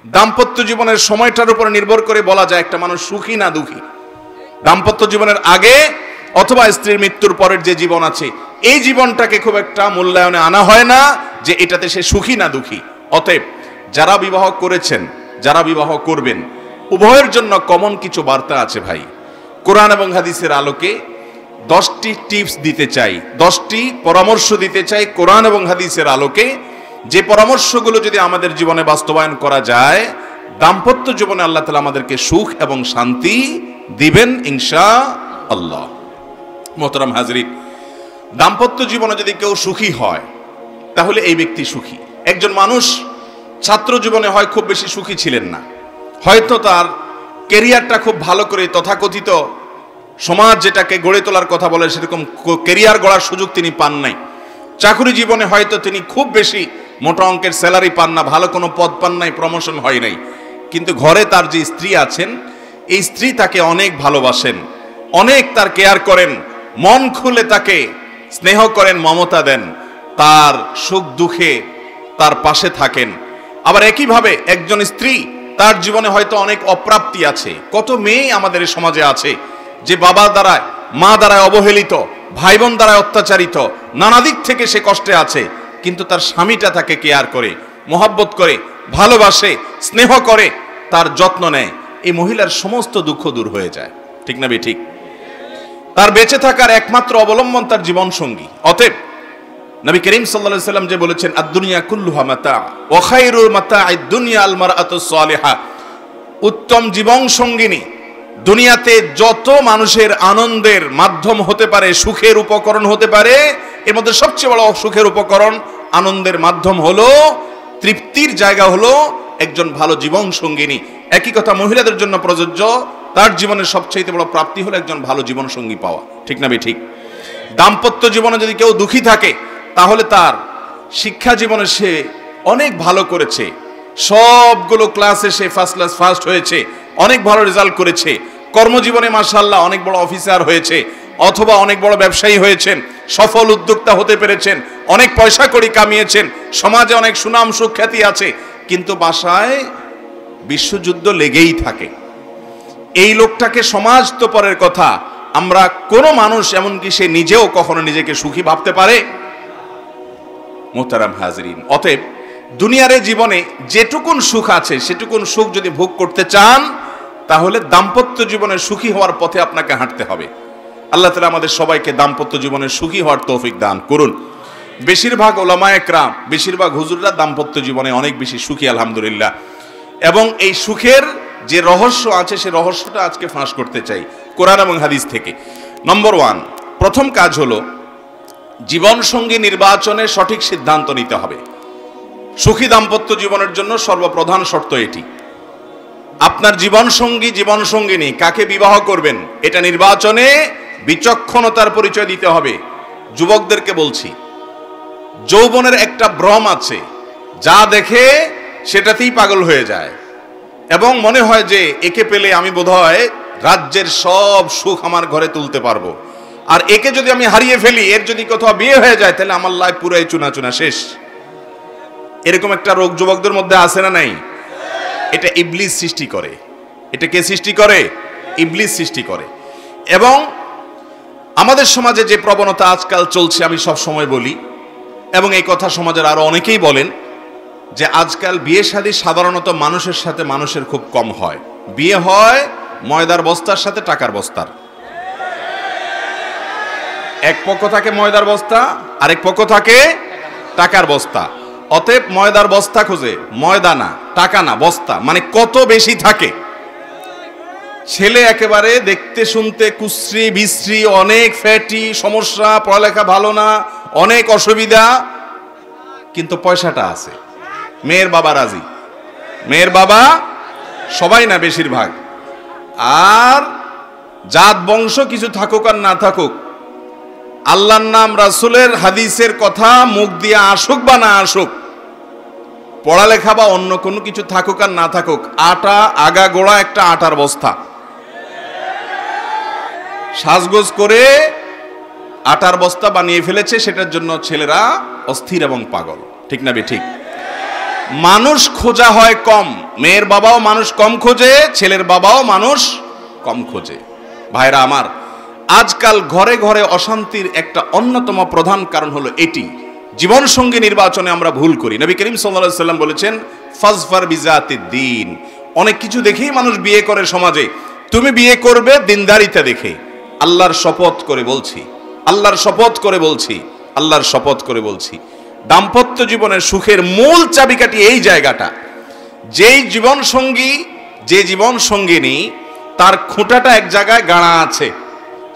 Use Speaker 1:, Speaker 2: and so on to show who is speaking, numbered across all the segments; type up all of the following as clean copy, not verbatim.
Speaker 1: দাম্পত্য জীবনের সময়টার উপর নির্ভর করে বলা যায় একটা মানুষ সুখী না দুঃখী। দাম্পত্য জীবনের আগে অথবা স্ত্রীর মৃত্যুর পরের যে জীবন আছে, এই জীবনটাকে খুব একটা মূল্যায়নে আনা হয় না যে এটাতে সে সুখী না দুঃখী। অতএব যারা বিবাহ করেছেন, যারা বিবাহ করবেন, উভয়ের জন্য কমন কিছু বার্তা আছে ভাই। কোরআন এবং হাদিসের আলোকে 10টি টিপস দিতে চাই, 10টি পরামর্শ দিতে চাই কোরআন এবং হাদিসের আলোকে, যে পরামর্শগুলো যদি আমাদের জীবনে বাস্তবায়ন করা যায়, দাম্পত্য জীবনে আল্লাহ তাআলা আমাদেরকে সুখ এবং শান্তি দিবেন ইনশাআল্লাহ। মোহতারাম হাজরিন, দাম্পত্য জীবনে যদি কেউ সুখী হয় তাহলে এই ব্যক্তি সুখী। একজন মানুষ ছাত্র জীবনে হয় খুব বেশি সুখী ছিলেন না, হয়তো তার ক্যারিয়ারটা খুব ভালো করে তথাকথিত সমাজ যেটাকে গড়ে তোলার কথা বলে সেরকম ক্যারিয়ার গড়ার সুযোগ তিনি পান নাই। চাকরি জীবনে হয়তো তিনি খুব বেশি মোটা অঙ্কের স্যালারি পান না, ভালো কোনো পদ পান নাই, প্রমোশন হয় নাই। কিন্তু ঘরে তার যে স্ত্রী আছেন, এই স্ত্রী তাকে অনেক ভালোবাসেন, অনেক তার কেয়ার করেন, মন খুলে তাকে স্নেহ করেন, মমতা দেন, তার সুখ দুঃখে তার পাশে থাকেন। আবার একইভাবে একজন স্ত্রী, তার জীবনে হয়তো অনেক অপ্রাপ্তি আছে। কত মেয়ে আমাদের সমাজে আছে যে বাবা দ্বারায়, মা দ্বারায় অবহেলিত, ভাই বোন দ্বারায় অত্যাচারিত, নানা দিক থেকে সে কষ্টে আছে, কিন্তু তার স্বামীটা তাকে কেয়ার করে, মহব্বত করে, ভালোবাসে, স্নেহ করে, তার যত্ন নেয়। এই মহিলার সমস্ত দুঃখ দূর হয়ে যায়। ঠিক না ঠিক? তার বেঁচে থাকার একমাত্র অবলম্বন তার জীবন সঙ্গী। অতএব নবী করিম সাল্লাল্লাহু আলাইহি সাল্লাম যে বলেছেন, আদ-দুনিয়া কুল্লুহা মাতা ওয়া খায়রুল মাতা'আদ দুনিয়া আল মারআতুস সালিহা, উত্তম জীবন সঙ্গিনী দুনিয়াতে যত মানুষের আনন্দের মাধ্যম হতে পারে, সুখের উপকরণ হতে পারে, এর মধ্যে সবচেয়ে বড় সুখের উপকরণ, আনন্দের মাধ্যম হলো, তৃপ্তির জায়গা হলো একজন ভালো জীবন সঙ্গিনী। একই কথা মহিলাদের জন্য প্রযোজ্য। তার জীবনের সবচেয়ে বড় প্রাপ্তি হলো একজন ভালো জীবন সঙ্গী পাওয়া। ঠিক না ঠিক? দাম্পত্য জীবনে যদি কেউ দুঃখী থাকে তাহলে তার শিক্ষা জীবনে সে অনেক ভালো করেছে, সবগুলো ক্লাসে সে ফার্স্ট ক্লাস ফার্স্ট হয়েছে, অনেক ভালো রেজাল্ট করেছে, কর্মজীবনে মাশাআল্লাহ অনেক বড় অফিসার হয়েছে, অথবা অনেক বড় ব্যবসায়ী হয়েছেন, সফল উদ্যোক্তা হতে পেরেছেন, অনেক পয়সা কড়ি কামিয়েছেন, সমাজে অনেক সুনাম সুখ্যাতি আছে, কিন্তু বাসায় বিশ্বযুদ্ধ লেগেই থাকে। এই লোকটাকে সমাজ তো পরের কথা, আমরা কোন মানুষ এমনকি সে নিজেও কখনো নিজেকে সুখী ভাবতে পারে? মোহতারাম হাজরিন, অতএব দুনিয়ার জীবনে যেটুকুন সুখ আছে সেটুকুন সুখ যদি ভোগ করতে চান তাহলে দাম্পত্য জীবনে সুখী হওয়ার পথে আপনাকে হাঁটতে হবে। আল্লাহ তাআলা আমাদের সবাইকে দাম্পত্য জীবনে সুখী হওয়ার তৌফিক দান করুন। বেশিরভাগ ওলামায়ে কেরাম, বেশিরভাগ হুজুররা দাম্পত্য জীবনে অনেক বেশি সুখী আলহামদুলিল্লাহ। এবং এই সুখের যে রহস্য আছে সে রহস্যটা আজকে ফাঁস করতে চাই কোরআন এবং হাদিস থেকে। নম্বর 1, প্রথম কাজ হলো জীবন সঙ্গী নির্বাচনে সঠিক সিদ্ধান্ত নিতে হবে। সুখী দাম্পত্য জীবনের জন্য সর্বপ্রধান শর্ত এটি। আপনার জীবন সঙ্গিনী কাকে বিবাহ করবেন এটা নির্বাচনে বিচক্ষণতার পরিচয় দিতে হবে। যুবকদেরকে বলছি, যৌবনের একটা ভ্রম আছে, যা দেখে সেটাতেই পাগল হয়ে যায় এবং মনে হয় যে একে পেলে আমি বোধহয় রাজ্যের সব সুখ আমার ঘরে তুলতে পারবো, আর একে যদি আমি হারিয়ে ফেলি, এর যদি কোথাও বিয়ে হয়ে যায় তাহলে আমার লাইফ পুরাই চুনা চুনা শেষ। এরকম একটা রোগ যুবকদের মধ্যে আছে না নাই? এটা ইবলিস সৃষ্টি করে। এটা কে সৃষ্টি করে? ইবলিস সৃষ্টি করে। এবং আমাদের সমাজে যে প্রবণতা আজকাল চলছে, আমি সব সময় বলি এবং এই কথা সমাজের আরো অনেকেই বলেন, যে আজকাল বিয়ে শাদী সাধারণত মানুষের সাথে মানুষের খুব কম হয়। বিয়ে হয় ময়দার বস্তার সাথে টাকার বস্তার। এক পক্ষ থাকে ময়দার বস্তা, আরেক পক্ষ থাকে টাকার বস্তা। অতএব ময়দার বস্তা খোঁজে, ময়দা না, টাকা না, বস্তা, মানে কত বেশি থাকে। ছেলে একেবারে দেখতে শুনতে কুশ্রী বিশ্রী, অনেক ফ্যাটি, সমস্যা, পড়ালেখা ভালো না, অনেক অসুবিধা, কিন্তু পয়সাটা আছে। মেয়ের বাবা রাজি, মেয়ের বাবা সবাই না, বেশিরভাগ। আর জাত বংশ কিছু থাকুক আর না থাকুক, আল্লাহর নাম রাসূলের হাদিসের কথা মুখ দিয়ে আসুক বা না আসুক, পড়ালেখা বা অন্য কোনো কিছু থাকুক আর না থাকুক, আটা আগা গোড়া একটা আটার বস্তা। সাজগোজ করে আটার বস্তা বানিয়ে ফেলেছে, সেটার জন্য ছেলেরা অস্থির এবং পাগল। ঠিক না ঠিক? মানুষ খোঁজা হয় কম, মেয়ের বাবাও মানুষ কম খোঁজে, ছেলের বাবাও মানুষ কম খোঁজে। ভাইরা আমার, আজকাল ঘরে ঘরে অশান্তির একটা অন্যতম প্রধান কারণ হলো এটি, জীবন সঙ্গী নির্বাচনে আমরা ভুল করি। নবী করিম সাল্লাল্লাহু আলাইহি ওয়াসাল্লাম বলেছেন, ফাজফার বিজাতিদ দ্বীন। অনেক কিছু দেখেই মানুষ বিয়ে করে সমাজে, তুমি বিয়ে করবে দিনদারিতা দেখে। আল্লাহর শপথ করে বলছি, আল্লাহর শপথ করে বলছি, আল্লাহর শপথ করে বলছি, দাম্পত্য জীবনের সুখের মূল চাবিকাঠি এই জায়গাটা। যেই জীবন সঙ্গী, যে জীবন সঙ্গিনী তার খুঁটাটা এক জায়গায় গাড়া আছে,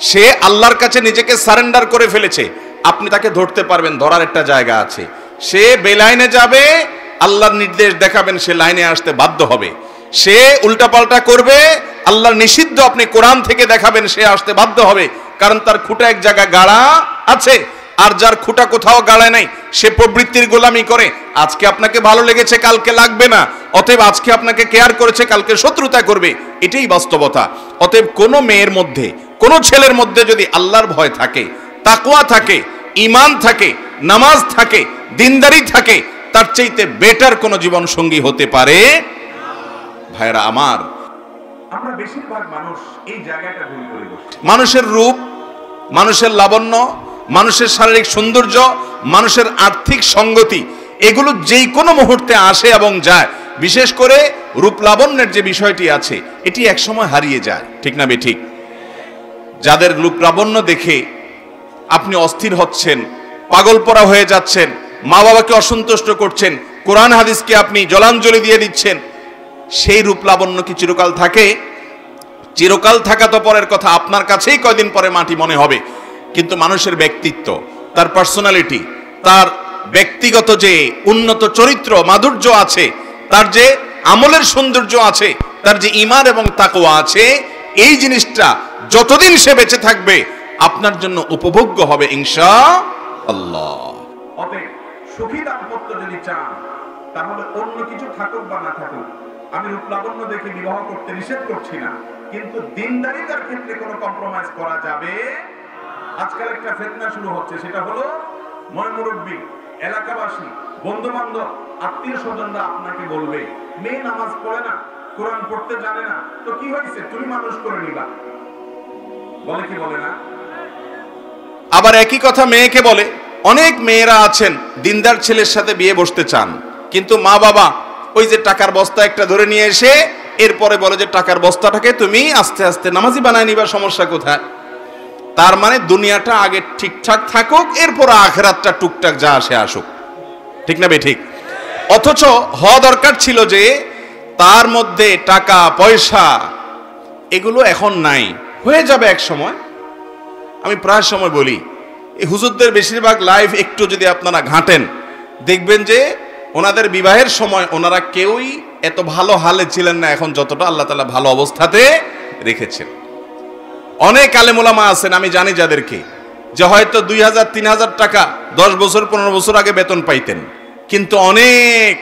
Speaker 1: সে আল্লাহর কাছে নিজেকে সারেন্ডার করে ফেলেছে, আপনি তাকে ধরতে পারবেন, ধরার একটা জায়গা আছে। সে বেলাইনে যাবে, আল্লাহর নির্দেশ দেখাবেন, সে লাইনে আসতে বাধ্য হবে। সে উল্টাপাল্টা করবে, আল্লাহর নিষিদ্ধ আপনি কোরআন থেকে দেখাবেন, সে আসতে বাধ্য হবে, কারণ তার খুঁটা এক জায়গায় গাড়া আছে। আর যার খুঁটা কোথাও গাড়ায় নাই, সে প্রবৃত্তির গোলামি করে। আজকে আপনাকে ভালো লেগেছে, কালকে লাগবে না। অতএব আজকে আপনাকে কেয়ার করেছে, কালকে শত্রুতা করবে, এটাই বাস্তবতা। অতএব কোনো মেয়ের মধ্যে, কোনো ছেলের মধ্যে যদি আল্লাহর ভয় থাকে, তাকওয়া থাকে, ঈমান থাকে, নামাজ থাকে, দিনদারি থাকে, তার চাইতে বেটার কোনো জীবন সঙ্গী হতে পারে। ভাইরা আমার, আমরা বেশিরভাগ মানুষ এই জায়গাটা ভুল করে বসি। মানুষের রূপ, মানুষের লাবণ্য, মানুষের শারীরিক সৌন্দর্য, মানুষের আর্থিক সঙ্গতি, এগুলো যেই কোনো মুহূর্তে আসে এবং যায়। বিশেষ করে রূপ লাবণ্যের যে বিষয়টি আছে, এটি একসময় হারিয়ে যায়, ঠিক না বেঠিক? যাদের রূপ লাবণ্য দেখে আপনি অস্থির হচ্ছেন, পাগলপরা হয়ে যাচ্ছেন, মা বাবাকে অসন্তুষ্ট করছেন, কোরআন হাদিসকে আপনি জলাঞ্জলি দিয়ে দিচ্ছেন, সেই রূপ লাবণ্য কি চিরকাল থাকে? চিরকাল থাকা তো পরের কথা, আপনার কাছেই কয়দিন পরে মাটি মনে হবে। কিন্তু মানুষের ব্যক্তিত্ব, তার পার্সোনালিটি, তার ব্যক্তিগত যে উন্নত চরিত্র মাধুর্য আছে, তার যে আমলের সৌন্দর্য আছে, তার যে ঈমান এবং তাকওয়া আছে, এই জিনিসটা যতদিন সে বেঁচে থাকবে আপনার জন্য উপভোগ্য হবে ইনশাআল্লাহ। অতএব সুখী দাম্পত্য যদি চান, তাহলে অন্য কিছু থাকুক বা না থাকুক, আমি রূপ লাবণ্য দেখে বিবাহ করতে নিষেধ করছি না, কিন্তু দিনদারিতার ক্ষেত্রে কোনো কম্প্রোমাইজ করা যাবে। আজকাল একটা ফিতনা শুরু হচ্ছে, সেটা হলো ময়মুরব্বী, এলাকাবাসী, বন্ধু বান্ধব, আত্মীয় স্বজনরা আপনাকে বলবে, মেয়ে নামাজ পড়ে না, কোরআন পড়তে জানে না, তো কি হয়েছে, তুমি মানুষ করে নিবা। বলে কি বলে না? আবার একই কথা মেয়েকে বলে। অনেক মেয়েরা আছেন দিনদার ছেলের সাথে বিয়ে বসতে চান, কিন্তু মা বাবা ওই যে টাকার বস্তা একটা ধরে নিয়ে এসে এরপরে বলে যে টাকার বস্তাটাকে তুমি আস্তে আস্তে নামাজি বানায় নিবা, সমস্যা কোথায়? তার মানে দুনিয়াটা আগে ঠিকঠাক থাকুক, এরপর আখিরাতটা টুকটাক যা আসে আসুক, ঠিক না বেঠিক? অথচ হওয়া দরকার ছিল যে তার মধ্যে টাকা পয়সা এগুলো এখন নাই, হয়ে যাবে এক সময়। আমি প্রায় সময় বলি, এই হুজুরদের বেশিরভাগ লাইফ একটু যদি আপনারা ঘাঁটেন, দেখবেন যে ওনাদের বিবাহের সময় ওনারা কেউই এত ভালো হালে ছিলেন না এখন যতটা আল্লাহ তাআলা ভালো অবস্থাতে রেখেছেন। অনেক আলেম ওলামা আছেন, আমি জানি যাদেরকে, যে হয়তো 2000-3000 টাকা 10 বছর 15 বছর আগে বেতন পাইতেন, কিন্তু অনেক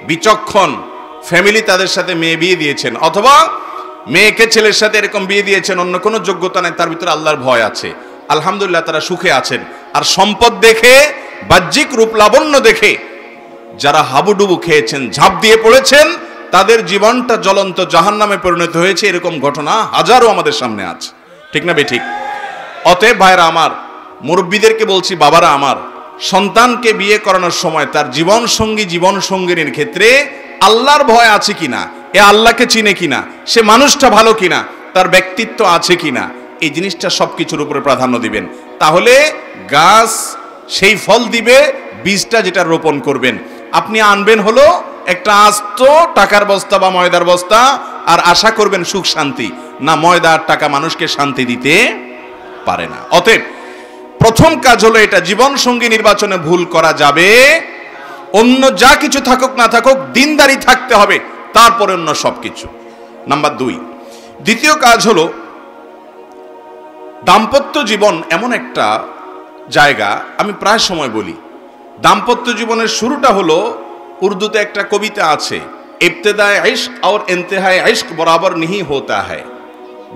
Speaker 1: বিচক্ষণ ফ্যামিলি তাদের সাথে মেয়ে বিয়ে দিয়েছেন, অথবা মেয়েকে ছেলের সাথে এরকম বিয়ে দিয়েছেন, অন্য কোনো যোগ্যতা নেই, তার ভিতরে আল্লাহর ভয় আছে, আলহামদুলিল্লাহ তারা সুখে আছেন। আর সম্পদ দেখে, বাহ্যিক রূপ লাবণ্য দেখে যারা হাবুডুবু খেয়েছেন, ঝাঁপ দিয়ে পড়েছেন, তাদের জীবনটা জ্বলন্ত জাহান্নামে পরিণত হয়েছে, এরকম ঘটনা হাজারো আমাদের সামনে আছে, ঠিক না বেঠিক? অতএব ভাইরা আমার, মুরব্বীদেরকে বলছি, বাবারা আমার, সন্তানকে বিয়ে করানোর সময় তার জীবন সঙ্গী, জীবন সঙ্গিনীর ক্ষেত্রে আল্লাহর ভয় আছে কিনা, এ আল্লাহকে চিনে কিনা, সে মানুষটা ভালো কিনা, তার ব্যক্তিত্ব আছে কিনা, এই জিনিসটা সবকিছুর উপরে প্রাধান্য দিবেন। তাহলে গাছ সেই ফল দিবে, বীজটা যেটা রোপণ করবেন। আপনি আনবেন হলো একটা আস্ত টাকার বস্তা বা ময়দার বস্তা, আর আশা করবেন সুখ শান্তি, না, ময়দা আর টাকা মানুষকে শান্তি দিতে পারে না। অতএব প্রথম কাজ হলো এটা, জীবন সঙ্গী নির্বাচনে ভুল করা যাবে। অন্য যা কিছু থাকুক না থাকুক, দিনদারি থাকতে হবে, তারপরে অন্য সবকিছু। নাম্বার 2, দ্বিতীয় কাজ হলো, দাম্পত্য জীবন এমন একটা জায়গা, আমি প্রায় সময় বলি, দাম্পত্য জীবনের শুরুটা হলো, উর্দুতে একটা কবিতা আছে, ইবতেদায়ে ইশক और इंतहाए इश्क बराबर नहीं होता है।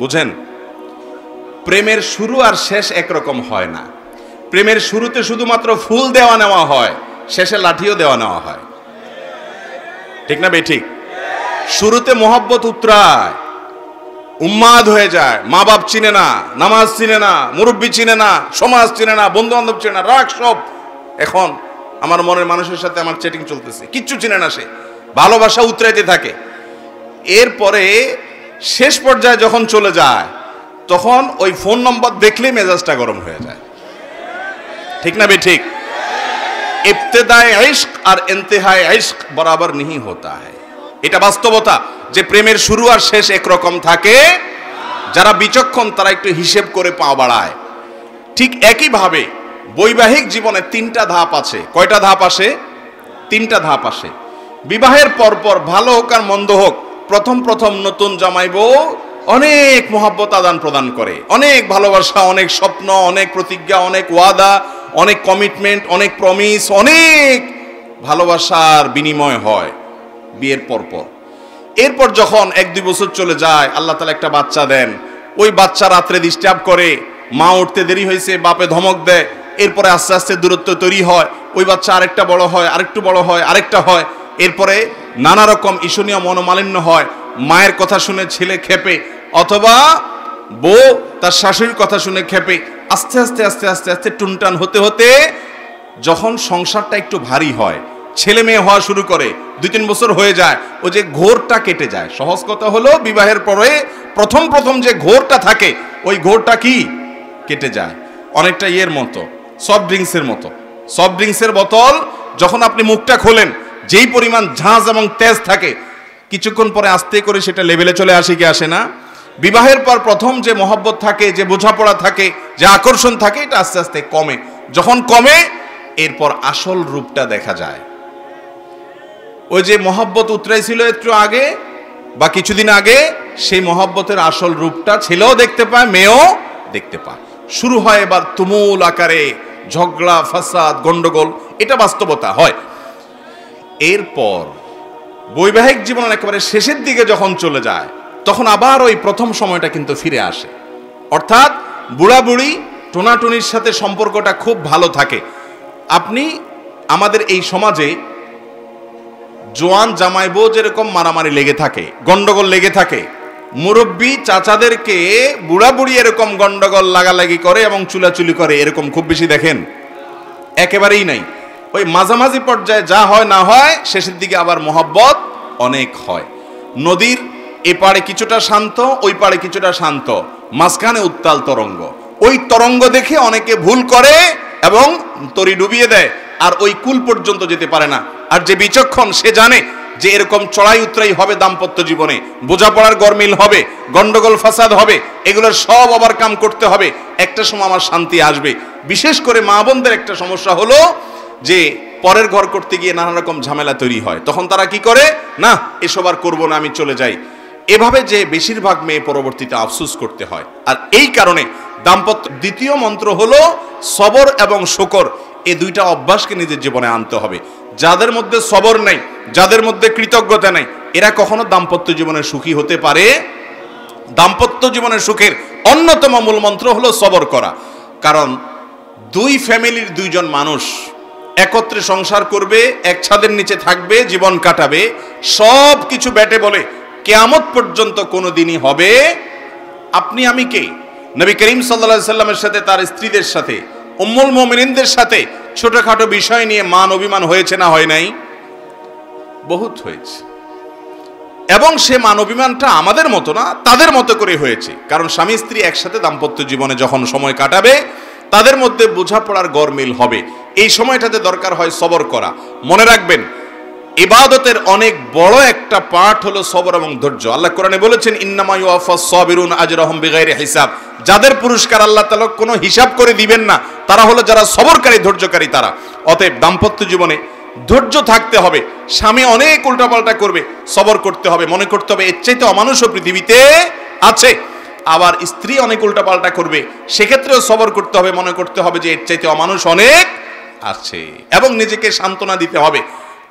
Speaker 1: বুঝেন? প্রেমের শুরু আর শেষ একরকম হয় না। প্রেমের শুরুতে শুধুমাত্র ফুল দেওয়া নেওয়া হয়, শেষে লাঠিও দেওয়া নেওয়া হয়। ঠিক না বেঠিক? শুরুতে মোহাব্বত উতরায়, উন্মাদ হয়ে যায়, মা বাপ চিনে না, নামাজ চিনে না, মুরব্বী চিনে না, সমাজ চিনে না, বন্ধু বান্ধব চিনে না, রাগ সব। এখন আমার মনের মানুষের সাথে আমার চ্যাটিং চলতেছে, কিচ্ছু চিনে না সে, ভালোবাসা উতরাইতে থাকে। এরপরে শেষ পর্যায়ে যখন চলে যায়, তখন ওই ফোন নম্বর দেখলেই মেজাজটা গরম হয়ে যায়। ঠিক না বেঠিক? ইবতেদায়ে ইশক আর ইন্তেহায়ে ইশক বরাবর नहीं होता है। এটা বাস্তবতা যে প্রেমের শুরু আর শেষ একরকম থাকে। যারা বিচক্ষণ তারা একটু হিসেব করে পা বাড়ায়। ঠিক একই ভাবে বৈবাহিক জীবনে তিনটা ধাপ আছে। কয়টা ধাপ আসে? তিনটা ধাপ আসে। বিবাহের পরপর ভালো হোক আর মন্দ হোক, প্রথম প্রথম নতুন জামাই বউ অনেক মোহাব্বত আদান প্রদান করে, অনেক ভালোবাসা, অনেক স্বপ্ন, অনেক প্রতিজ্ঞা, অনেক ওয়াদা, অনেক কমিটমেন্ট, অনেক প্রমিস, অনেক ভালোবাসার বিনিময় হয় বিয়ের পরপর। এরপর যখন 1-2 বছর চলে যায়, আল্লাহ তাআলা একটা বাচ্চা দেন। ওই বাচ্চা রাত্রে ডিস্টার্ব করে, মা উঠতে দেরি হয়েছে, বাপে ধমক দেয়। এরপরে আস্তে আস্তে দূরত্ব তৈরি হয়, ওই বাচ্চা আরেকটা বড় হয়, আরেকটু বড় হয়, আরেকটা হয়। এরপরে নানা রকম ঈর্ষণীয় মনোমালিন্য হয়। মায়ের কথা শুনে ছেলে খেপে, অথবা বউ তার শাশুড়ির কথা শুনে খেপে। আস্তে আস্তে আস্তে আস্তে আস্তে টুনটান হতে হতে যখন সংসারটা একটু ভারী হয়, ছেলে মেয়ে হওয়া শুরু করে, 2-3 বছর হয়ে যায়, ও যে ঘোরটা কেটে যায়। সহজ কথা হলো, বিবাহের পরে প্রথম প্রথম যে ঘোরটা থাকে, ওই ঘোরটা কি কেটে যায়। অনেকটা ইয়ের মতো, সফট ড্রিঙ্কসের মতো। সফট ড্রিঙ্কসের বোতল যখন আপনি মুখটা খোলেন, যেই পরিমাণ ঝাঁজ এবং তেজ থাকে, কিছুক্ষণ পরে আস্তে করে সেটা লেভেলে চলে আসে কি আসে না? বিবাহের পর প্রথম যে মহব্বত থাকে, যে বোঝাপড়া থাকে, যে আকর্ষণ থাকে, এটা আস্তে আস্তে কমে। যখন কমে, এরপর আসল রূপটা দেখা যায়। ওই যে মহব্বত উতরাইছিল একটু আগে বা কিছুদিন আগে, সেই মহব্বতের আসল রূপটা ছেলেও দেখতে পায়, মেয়েও দেখতে পায়। শুরু হয় এবার তুমুল আকারে ঝগড়া, ফাসাদ, গন্ডগোল। এটা বাস্তবতা হয়। এরপর বৈবাহিক জীবনের একেবারে শেষের দিকে যখন চলে যায়, তখন আবার ওই প্রথম সময়টা কিন্তু ফিরে আসে। অর্থাৎ বুড়া বুড়ি টোনাটুনির সাথে সম্পর্কটা খুব ভালো থাকে। আপনি আমাদের এই সমাজে জোয়ান জামাই বউ যেরকম মারামারি লেগে থাকে, গন্ডগোল লেগে থাকে, মুরব্বী চাচাদেরকে বুড়া বুড়ি এরকম গন্ডগোল লাগালাগি করে এবং চুলাচুলি করে, এরকম খুব বেশি দেখেন? একেবারেই নাই। ওই মাঝামাঝি পর্যায়ে যা হয় না হয়, শেষের দিকে আবার মহব্বত অনেক হয়। নদীর এপারে কিছুটা শান্ত, ওই পারে কিছুটা শান্ত, মাঝখানে উত্তাল তরঙ্গ। ওই তরঙ্গ দেখে অনেকে ভুল করে এবং তরি ডুবিয়ে দেয়, আর ওই কুল পর্যন্ত যেতে পারে না। আর যে বিচক্ষণ, সে জানে যে এরকম চড়াই উতরাই হবে দাম্পত্য জীবনে, বোঝাপড়ার গরমিল হবে, গন্ডগোল ফাসাদ হবে, এগুলোর সব ওভারকাম করতে হবে। একটা সময় আমার শান্তি আসবে। বিশেষ করে মা বোনদের একটা সমস্যা হলো যে পরের ঘর করতে গিয়ে নানা রকম ঝামেলা তৈরি হয়। তখন তারা কি করে, না এসব আর করবো না, আমি চলে যাই। এভাবে যে বেশিরভাগ মেয়ে পরবর্তীতে আফসোস করতে হয়। আর এই কারণে দাম্পত্য দ্বিতীয় মন্ত্র হলো সবর এবং শুকর। এই দুইটা অভ্যাসকে নিজের জীবনে আনতে হবে। যাদের মধ্যে সবর নাই, যাদের মধ্যে কৃতজ্ঞতা নাই, এরা কখনো দাম্পত্য জীবনে সুখী হতে পারে? দাম্পত্য জীবনের সুখের অন্যতম মূল মন্ত্র হলো সবর করা। কারণ দুই ফ্যামিলির দুইজন মানুষ একত্রে সংসার করবে, এক ছাদের নিচে থাকবে, জীবন কাটাবে, সব কিছু ব্যাটে বলে কিয়ামত পর্যন্ত কোনো দিনই হবে। আপনি আমি কে? নবী করিম সাল্লাল্লাহু আলাইহি সাল্লামের সাথে, তার স্ত্রীদের সাথে, উম্মুল মুমিনিনদের সাথে ছোটখাটো বিষয় নিয়ে মান অভিমান হয়েছে না হয় নাই? বহুত হয়েছে। এবং সে মান অভিমানটা আমাদের মতো না, তাদের মতো করে হয়েছে। কারণ স্বামী স্ত্রী একসাথে দাম্পত্য জীবনে যখন সময় কাটাবে, তাদের মধ্যে বোঝাপড়ার গরমিল হবে। এই সময়টাতে দরকার হয় সবর করা। মনে রাখবেন, ইবাদতের অনেক বড় একটা পার্ট হলো সবর এবং ধৈর্য। আল্লাহ কোরআনে বলেছেন, ইন্নামা ইউওয়াফাস সাবিরুন আজরাহুম বিগাইরি হিসাব। যাদের পুরস্কার আল্লাহ তাআলা কোনো হিসাব করে দিবেন না, তারা হলো যারা সবরকারী, ধৈর্যকারী তারা। অতএব দাম্পত্য জীবনে ধৈর্য থাকতে হবে। স্বামী অনেক উল্টাপাল্টা করবে, সবর করতে হবে। মনে করতে হবে এর চাইতে অমানুষও পৃথিবীতে আছে। আবার স্ত্রী অনেক উল্টাপাল্টা করবে, সেক্ষেত্রেও সবর করতে হবে। মনে করতে হবে যে এর চাইতে অমানুষ অনেক আছে, এবং নিজেকে সান্ত্বনা দিতে হবে।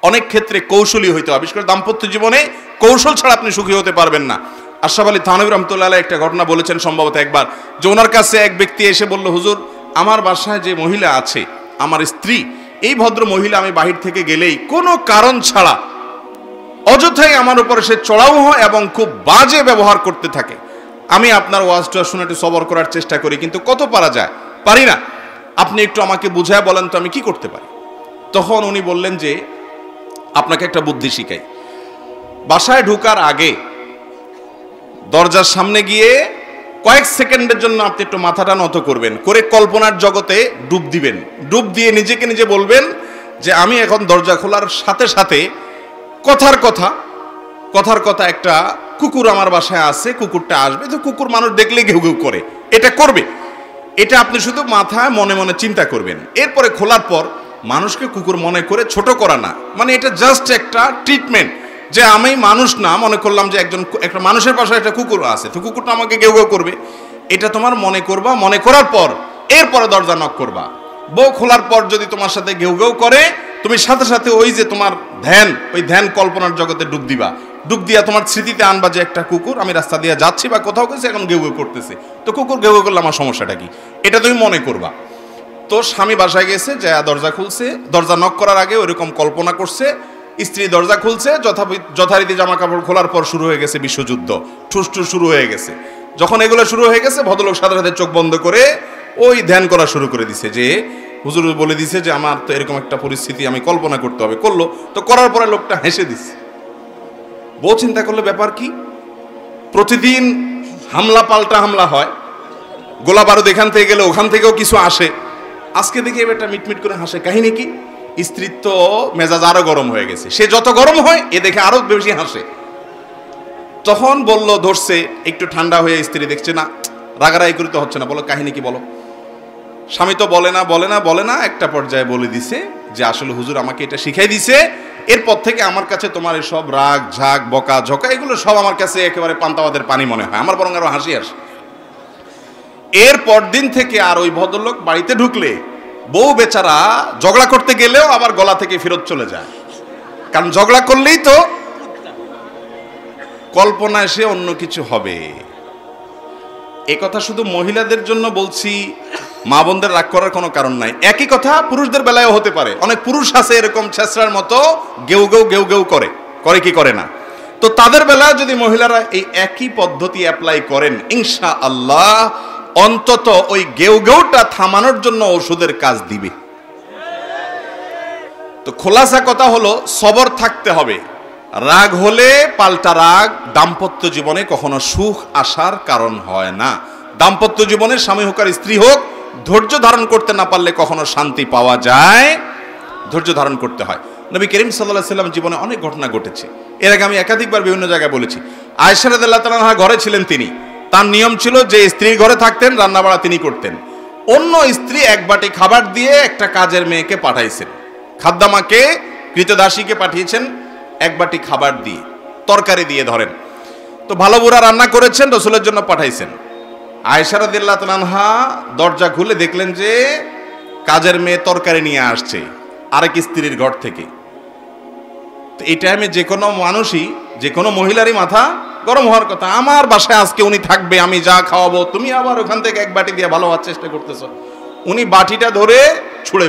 Speaker 1: অনেক ক্ষেত্রে কৌশলী হইতে হবে। বিশেষ করে দাম্পত্য জীবনে কৌশল ছাড়া আপনি সুখী হতে পারবেন না। আশরাফ আলী থানভী রহমাতুল্লাহ আলাইহি একটা ঘটনা বলেছেন সম্ভবত একবার, যে ওনার কাছে এক ব্যক্তি এসে বলল, হুজুর, আমার বাসায় যে মহিলা আছে, আমার স্ত্রী, এই ভদ্র মহিলা আমি বাহির থেকে গেলেই কোনো কারণ ছাড়া অযথাই আমার উপরে সে চড়াও হয় এবং খুব বাজে ব্যবহার করতে থাকে। আমি আপনার ওয়াজটা শুনে একটু সবর করার চেষ্টা করি, কিন্তু কত পারা যায়, পারি না। আপনি একটু আমাকে বুঝায় বলেন তো আমি কি করতে পারি। তখন উনি বললেন যে আপনাকে একটা বুদ্ধি শিখাই। বাসায় ঢোকার আগে দরজার সামনে গিয়ে কয়েক সেকেন্ডের জন্য আপনি একটু মাথাটা নত করবেন, করে কল্পনার জগতে ডুব দিবেন। ডুব দিয়ে নিজেকে নিজে বলবেন যে আমি এখন দরজা খোলার সাথে সাথে কথার কথা একটা কুকুর আমার বাসায় আছে, কুকুরটা আসবে, তো কুকুর মানুষ দেখলে ঘেউ ঘেউ করে, এটা করবে। এটা আপনি শুধু মাথায় মনে মনে চিন্তা করবেন। এরপরে খোলার পর মানুষকে কুকুর মনে করে ছোট করা না, মানে এটা জাস্ট একটা ট্রিটমেন্ট, যে আমি মানুষ না, মনে করলাম যে একটা মানুষের পাশে একটা কুকুর আছে, তো কুকুরটা আমাকে ঘেউ ঘেউ করবে, এটা তোমার মনে করবা। মনে করার পর এরপরে দরজা নক করবা। বউ খোলার পর যদি তোমার সাথে ঘেউ ঘেউ করে, তুমি সাথে সাথে ওই যে তোমার ওই ধ্যান কল্পনার জগতে ডুব দিবা। ডুব দিয়া তোমার স্মৃতিতে আনবা যে একটা কুকুর, আমি রাস্তা দিয়ে যাচ্ছি বা কোথাও গেছি, এখন ঘেউ ঘেউ করতেছে, তো কুকুর ঘেউ ঘেউ করলে আমার সমস্যাটা কি, এটা তুমি মনে করবা। তো স্বামী বাসায় গেছে, যা দরজা খুলছে, দরজা নক করার আগে ওইরকম কল্পনা করছে, স্ত্রী দরজা খুলছে, যথারীতি জামা কাপড় খোলার পর শুরু হয়ে গেছে বিশ্বযুদ্ধ, ঠুসঠুস শুরু হয়ে গেছে। যখন এগুলো শুরু হয়ে গেছে, ভদ্রলোক সাথে সাথে চোখ বন্ধ করে ওই ধ্যান করা শুরু করে দিছে, যে হুজুর বলে দিছে যে আমার তো এরকম একটা পরিস্থিতি আমি কল্পনা করতে হবে। করলো, তো করার পরে লোকটা হেসে দিছে। বউ চিন্তা করলে ব্যাপার কি, প্রতিদিন হামলা পাল্টা হামলা হয়, গোলা বারুদ এখান থেকে গেলে ওখান থেকেও কিছু আসে, আজকে দেখি এবারটা মিটমিট করে হাসে, কাহিনী কি? স্ত্রীর তো মেজাজ আরো গরম হয়ে গেছে, সে যত গরম হয় এ দেখে আরো বেশি হাসে। তখন বলল, ধরছে, একটু ঠান্ডা হয়ে স্ত্রী দেখছে না, রাগারাগি করতে হচ্ছে না, বলো কাহিনী কি বলো। স্বামী তো বলে না, একটা পর্যায়ে বলে দিছে যে আসলে হুজুর আমাকে এটা শিখাই দিছে, এরপর থেকে আমার কাছে তোমার সব রাগ ঝাগ বকা ঝকা এগুলো সব আমার কাছে একেবারে পান্তাবাদের পানি মনে হয়, আমার বরং আরো হাসি আসে। এর পরদিন থেকে আর ওই ভদ্রলোক বাড়িতে ঢুকলে বউ বেচারা ঝগড়া করতে গেলেও আবার গলা থেকে ফেরত চলে যায়, কারণ ঝগড়া করলেই তো কল্পনায় সে অন্য কিছু হবে। এ কথা শুধু মহিলাদের জন্য বলছি, মা বোনদের রাগ করার কোনো কারণ নাই। একই কথা পুরুষদের বেলায়ও হতে পারে, অনেক পুরুষ আছে এরকম ছেঁচড়ার মতো গেউ গেউ করে কি করে না, তো তাদের বেলায় যদি মহিলারা এই একই পদ্ধতি অ্যাপ্লাই করেন, ইনশাআল্লাহ অন্তত ওই গেউ গেউটা থামানোর জন্য ওষুধের কাজ দিবে। তো খোলাসা কথা হলো, সবর থাকতে হবে। রাগ হলে পাল্টা রাগ দাম্পত্য জীবনে কখনো সুখ আসার কারণ হয় না। দাম্পত্য জীবনে স্বামী হোক আর স্ত্রী হোক, ধৈর্য ধারণ করতে না পারলে কখনো শান্তি পাওয়া যায়, ধৈর্য ধারণ করতে হয়। নবী করিম সাল্লাল্লাহু আলাইহি ওয়াসাল্লাম জীবনে অনেক ঘটনা ঘটেছে, এর আগে আমি একাধিকবার বিভিন্ন জায়গায় বলেছি। আয়েশা রাদিয়াল্লাহু তাআলা আনহা ঘরে ছিলেন, তিনি, তার নিয়ম ছিল যে স্ত্রীর ঘরে থাকতেন, রান্নাবাড়া তিনি করতেন। অন্য স্ত্রী এক বাটি খাবার দিয়ে একটা কাজের মেয়েকে পাঠাইছেন, খাদ্দামাকে কৃতদাসীকে পাঠিয়েছেন এক বাটি খাবার দিয়ে, তরকারি দিয়ে ধরেন। তো ভালো বুড়া রান্না করেছেন, রাসূলের জন্য পাঠাইছেন। আয়েশা রাদিয়াল্লাহু তাআলা আনহা দরজা খুলে দেখলেন যে কাজের মেয়ে তরকারি নিয়ে আসছে আরেক স্ত্রীর ঘর থেকে। তো এই টাইমে যে কোনো মানুষই, যে কোনো মহিলারই মাথা গরম হওয়ার কথা, আমার বাসায় আজকে উনি থাকবে, আমি যা খাওয়াবো, তুমি আবার ওখান থেকে এক বাটি দিয়ে ভালো হওয়ার চেষ্টা করতেছো। উনি বাটিটা ধরে ছুঁড়ে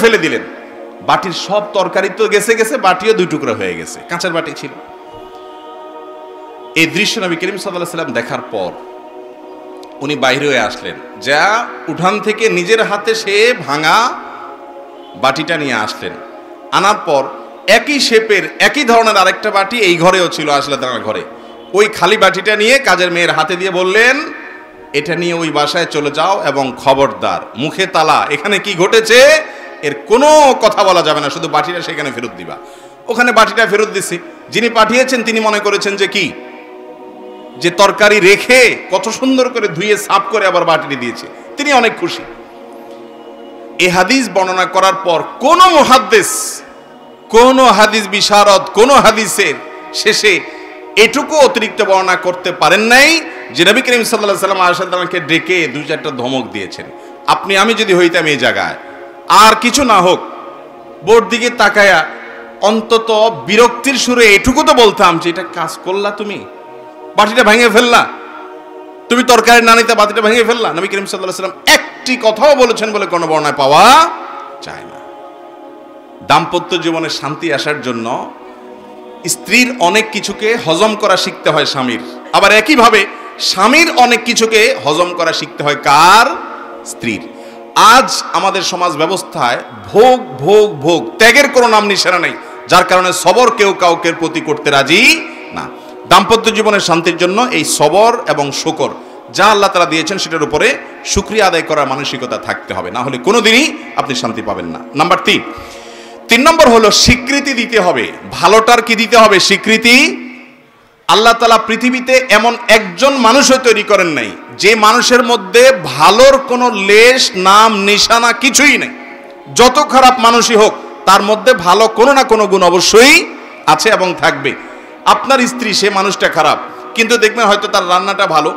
Speaker 1: ফেলে দিলেন। বাটির সব তরকারি তো গেছে, বাটিও দুই টুকরা হয়ে গেছে, কাঁচের বাটি ছিল। এই দৃশ্য নবী করিম সাল্লাল্লাহু আলাইহি ওয়াসাল্লাম দেখার পর উনি বাইরে হয়ে আসলেন, যা উঠান থেকে নিজের হাতে সে ভাঙা বাটিটা নিয়ে আসলেন। আনার পর একই শেপের একই ধরনের আরেকটা বাটি এই ঘরেও ছিল, আসলে তার ঘরে, ওই খালি বাটিটা নিয়ে কাজের মেয়ের হাতে দিয়ে বললেন, এটা নিয়ে ওই বাসায় চলে যাও এবং খবরদার মুখে তালা, এখানে কি ঘটেছে এর কোনো কথা বলা যাবে না, শুধু বাটিটা সেখানে ফেরত দিবা। ওখানে বাটিটা ফেরত দিছি, যিনি পাঠিয়েছেন তিনি মনে করেছেন যে কি, যে তরকারি রেখে কত সুন্দর করে ধুয়ে সাফ করে আবার বাটিটি দিয়েছে, তিনি অনেক খুশি। এই হাদিস বর্ণনা করার পর কোন মুহাদ্দিস, কোন হাদিস বিশারদ, কোন হাদিসের শেষে এটুকু অতিরিক্ত বর্ণনা করতে পারেন নাই যে নবী করিম সাল্লাল্লাহু আলাইহি ওয়াসাল্লাম আয়েশা রাদিয়াল্লাহু আনহাকে ডেকে দুই চারটা ধমক দিয়েছেন। আপনি আমি যদি হইতাম এই জায়গায়, আর কিছু না হোক বোর দিকে তাকায়া অন্তত বিরক্তির সুরে এটুকু তো বলতাম যে এটা কাজ করলা, তুমি বাটিটা ভেঙে ফেললা, তুমি তরকারি না নিতে বাটিটা ভেঙে ফেললা। নবী করিম সাল্লাল্লাহু আলাইহি ওয়াসাল্লাম একটি কথাও বলেছেন বলে কোনো বর্ণনায় পাওয়া যায় না। দাম্পত্য জীবনে শান্তি আসার জন্য স্ত্রীর অনেক কিছুকে হজম করা শিখতে হয় স্বামীর, আবার একইভাবে স্বামীর অনেক কিছুকে হজম করা শিখতে হয় কার? স্ত্রীর। আজ আমাদের সমাজ ব্যবস্থায় ভোগ ভোগ ভোগ, ত্যাগের কোনো নাম নিশানা নেই, যার কারণে সবর কেউ কাউকে প্রতি করতে রাজি না। দাম্পত্য জীবনের শান্তির জন্য এই সবর এবং শুকর যা আল্লাহ তাআলা দিয়েছেন সেটার উপরে শুকরিয়া আদায় করার মানসিকতা থাকতে হবে, না হলে কোনোদিনই আপনি শান্তি পাবেন না। নাম্বার 3 নম্বর হলো স্বীকৃতি দিতে হবে। ভালোটার কি দিতে হবে? স্বীকৃতি। আল্লাহ তাআলা পৃথিবীতে এমন একজন মানুষও তৈরি করেন নাই যে মানুষের মধ্যে ভালোর কোনো লেশ নাম নিশানা কিছুই নেই। যত খারাপ মানুষই হোক তার মধ্যে ভালো কোনো না কোনো গুণ অবশ্যই আছে এবং থাকবে। আপনার স্ত্রী সে মানুষটা খারাপ, কিন্তু দেখবেন হয়তো তার রান্নাটা ভালো,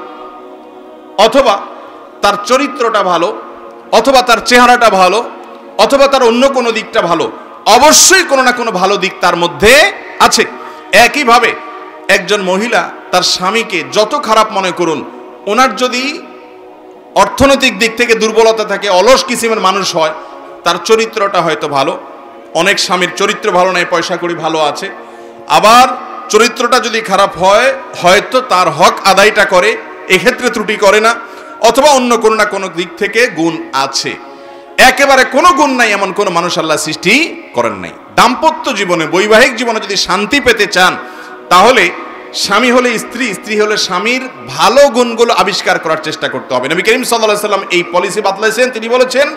Speaker 1: অথবা তার চরিত্রটা ভালো, অথবা তার চেহারাটা ভালো, অথবা তার অন্য কোনো দিকটা ভালো, অবশ্যই কোনো না কোনো ভালো দিক তার মধ্যে আছে। একইভাবে একজন মহিলা তার স্বামীকে যত খারাপ মনে করুন, ওনার যদি অর্থনৈতিক দিক থেকে দুর্বলতা থাকে, অলস কিসিমের মানুষ হয়, তার চরিত্রটা হয়তো ভালো। অনেক স্বামীর চরিত্র ভালো নাই, পয়সা কড়ি ভালো আছে, আবার চরিত্রটা যদি খারাপ হয় হয়তো তার হক আদায়টা করে, এক্ষেত্রে ত্রুটি করে না, অথবা অন্য কোনো না কোনো দিক থেকে গুণ আছে। একেবারে কোনো গুণ নাই এমন কোনো মানুষ আল্লাহ সৃষ্টি করেন নাই। দাম্পত্য জীবনে, বৈবাহিক জীবনে যদি শান্তি পেতে চান, তাহলে স্বামী হলে স্ত্রী, স্ত্রী হলে স্বামীর ভালো গুণগুলো আবিষ্কার করার চেষ্টা করতে হবে। নবী করিম সাল্লাল্লাহু আলাইহি ওয়াসাল্লাম এই পলিসি বাতলাইছেন। তিনি বলেছেন,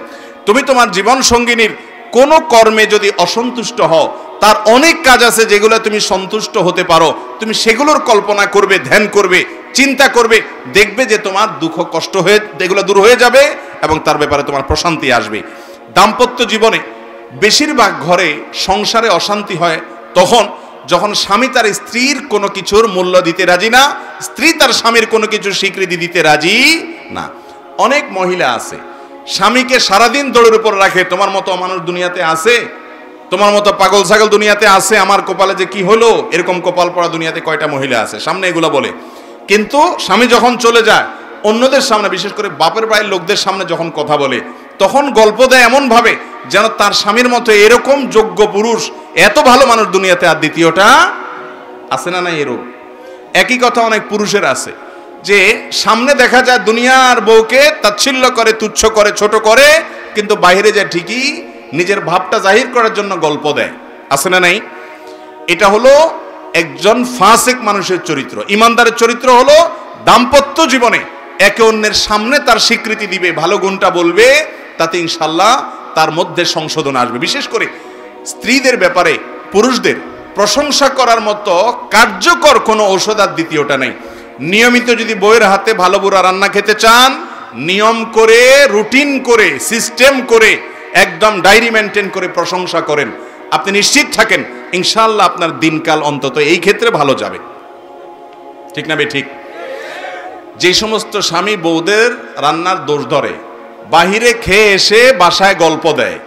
Speaker 1: তুমি তোমার জীবন সঙ্গিনীর কোনো কর্মে যদি অসন্তুষ্ট হও, তার অনেক কাজ আছে যেগুলো তুমি সন্তুষ্ট হতে পারো, তুমি সেগুলোর কল্পনা করবে, ধ্যান করবে, চিন্তা করবে, দেখবে যে তোমার দুঃখ কষ্ট হয়ে এগুলো দূর হয়ে যাবে এবং তার ব্যাপারে তোমার প্রশান্তি আসবে। দাম্পত্য জীবনে বেশিরভাগ ঘরে সংসারে অশান্তি হয় তখন যখন স্বামী তার স্ত্রীর কোনো কিছুর মূল্য দিতে রাজি না, স্ত্রী তার স্বামীর কোনো কিছুর স্বীকৃতি দিতে রাজি না। অনেক মহিলা আছে স্বামীকে সারাদিন দৌড়ের উপর রাখে, তোমার মতো মানুষ দুনিয়াতে আছে, তোমার মতো পাগল ছাগল দুনিয়াতে আছে, আমার কপালে যে কি হলো, এরকম কপাল পড়া দুনিয়াতে কয়টা মহিলা আছে, সামনে এগুলো বলে। কিন্তু স্বামী যখন চলে যায় অন্যদের সামনে, বিশেষ করে বাপের বাড়ির লোকদের সামনে যখন কথা বলে, তখন গল্প দেয় এমন ভাবে যেন তার স্বামীর মতো এরকম যোগ্য পুরুষ, এত ভালো মানুষ দুনিয়াতে আর দ্বিতীয়টা আছে না। নাই এরকম একই কথা অনেক পুরুষের আছে, যে সামনে দেখা যায় দুনিয়ার বউকে তাচ্ছিল্য করে, তুচ্ছ করে, ছোট করে, কিন্তু বাইরে যায় ঠিকই নিজের ভাবটা জাহির করার জন্য গল্প দেয়। আছে না নাই? এটা হলো একজন ফাসিক মানুষের চরিত্র। ইমানদারের চরিত্র হলো দাম্পত্য জীবনে একে অন্যের সামনে তার স্বীকৃতি দিবে, ভালো গুণটা বলবে, তাতে ইনশাল্লাহ তার মধ্যে সংশোধন আসবে। বিশেষ করে স্ত্রীদের ব্যাপারে পুরুষদের প্রশংসা করার মতো কার্যকর কোনো ঔষধ আর দ্বিতীয়টা নেই। নিয়মিত যদি বউয়ের হাতে ভালো বুড়া রান্না খেতে চান, নিয়ম করে, রুটিন করে, সিস্টেম করে, একদম ডায়েরি মেনটেন করে প্রশংসা করেন, আপনি নিশ্চিত থাকেন ইনশাআল্লাহ আপনার দিনকাল অন্তত এই ক্ষেত্রে ভালো যাবে। ঠিক না বে ঠিক? যে সমস্ত স্বামী বউদের রান্নার দোষ ধরে, বাহিরে খেয়ে এসে বাসায় গল্প দেয়,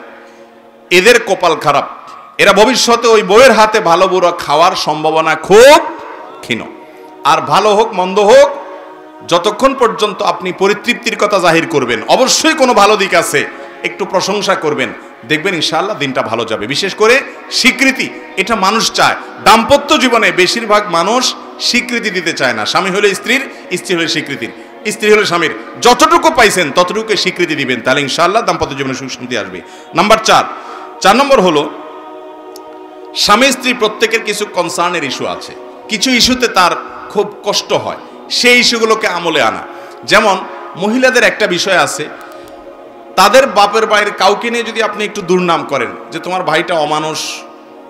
Speaker 1: এদের কপাল খারাপ। এরা ভবিষ্যতে ওই বউয়ের হাতে ভালো বুড়া খাওয়ার সম্ভাবনা খুব ক্ষীণ। আর ভালো হোক মন্দ হোক, যতক্ষণ পর্যন্ত আপনি পরিতৃপ্তির কথা জাহির করবেন, অবশ্যই কোনো ভালো দিক আছে, একটু প্রশংসা করবেন, দেখবেন ইনশাআল্লাহ দিনটা ভালো যাবে। বিশেষ করে স্বীকৃতি, এটা মানুষ চায়। দাম্পত্য জীবনে বেশিরভাগ মানুষ স্বীকৃতি দিতে চায় না। স্বামী হলে স্ত্রীর, স্ত্রী হলে স্বীকৃতির, স্ত্রী হলে স্বামীর। যতটুকু পাইছেন ততটুকু স্বীকৃতি দিবেন, তাহলে ইনশাআল্লাহ দাম্পত্য জীবনে সুখ শান্তি আসবে। নাম্বার 4 নম্বর হলো স্বামী স্ত্রী প্রত্যেকের কিছু কনসার্নের ইস্যু আছে, কিছু ইস্যুতে তার খুব কষ্ট হয়, সেই ইস্যুগুলোকে আমলে আনা। যেমন মহিলাদের একটা বিষয় আছে, তাদের বাপের বাইরে কাউকে নিয়ে যদি আপনি একটু দুর্নাম করেন, যে তোমার ভাইটা অমানুষ,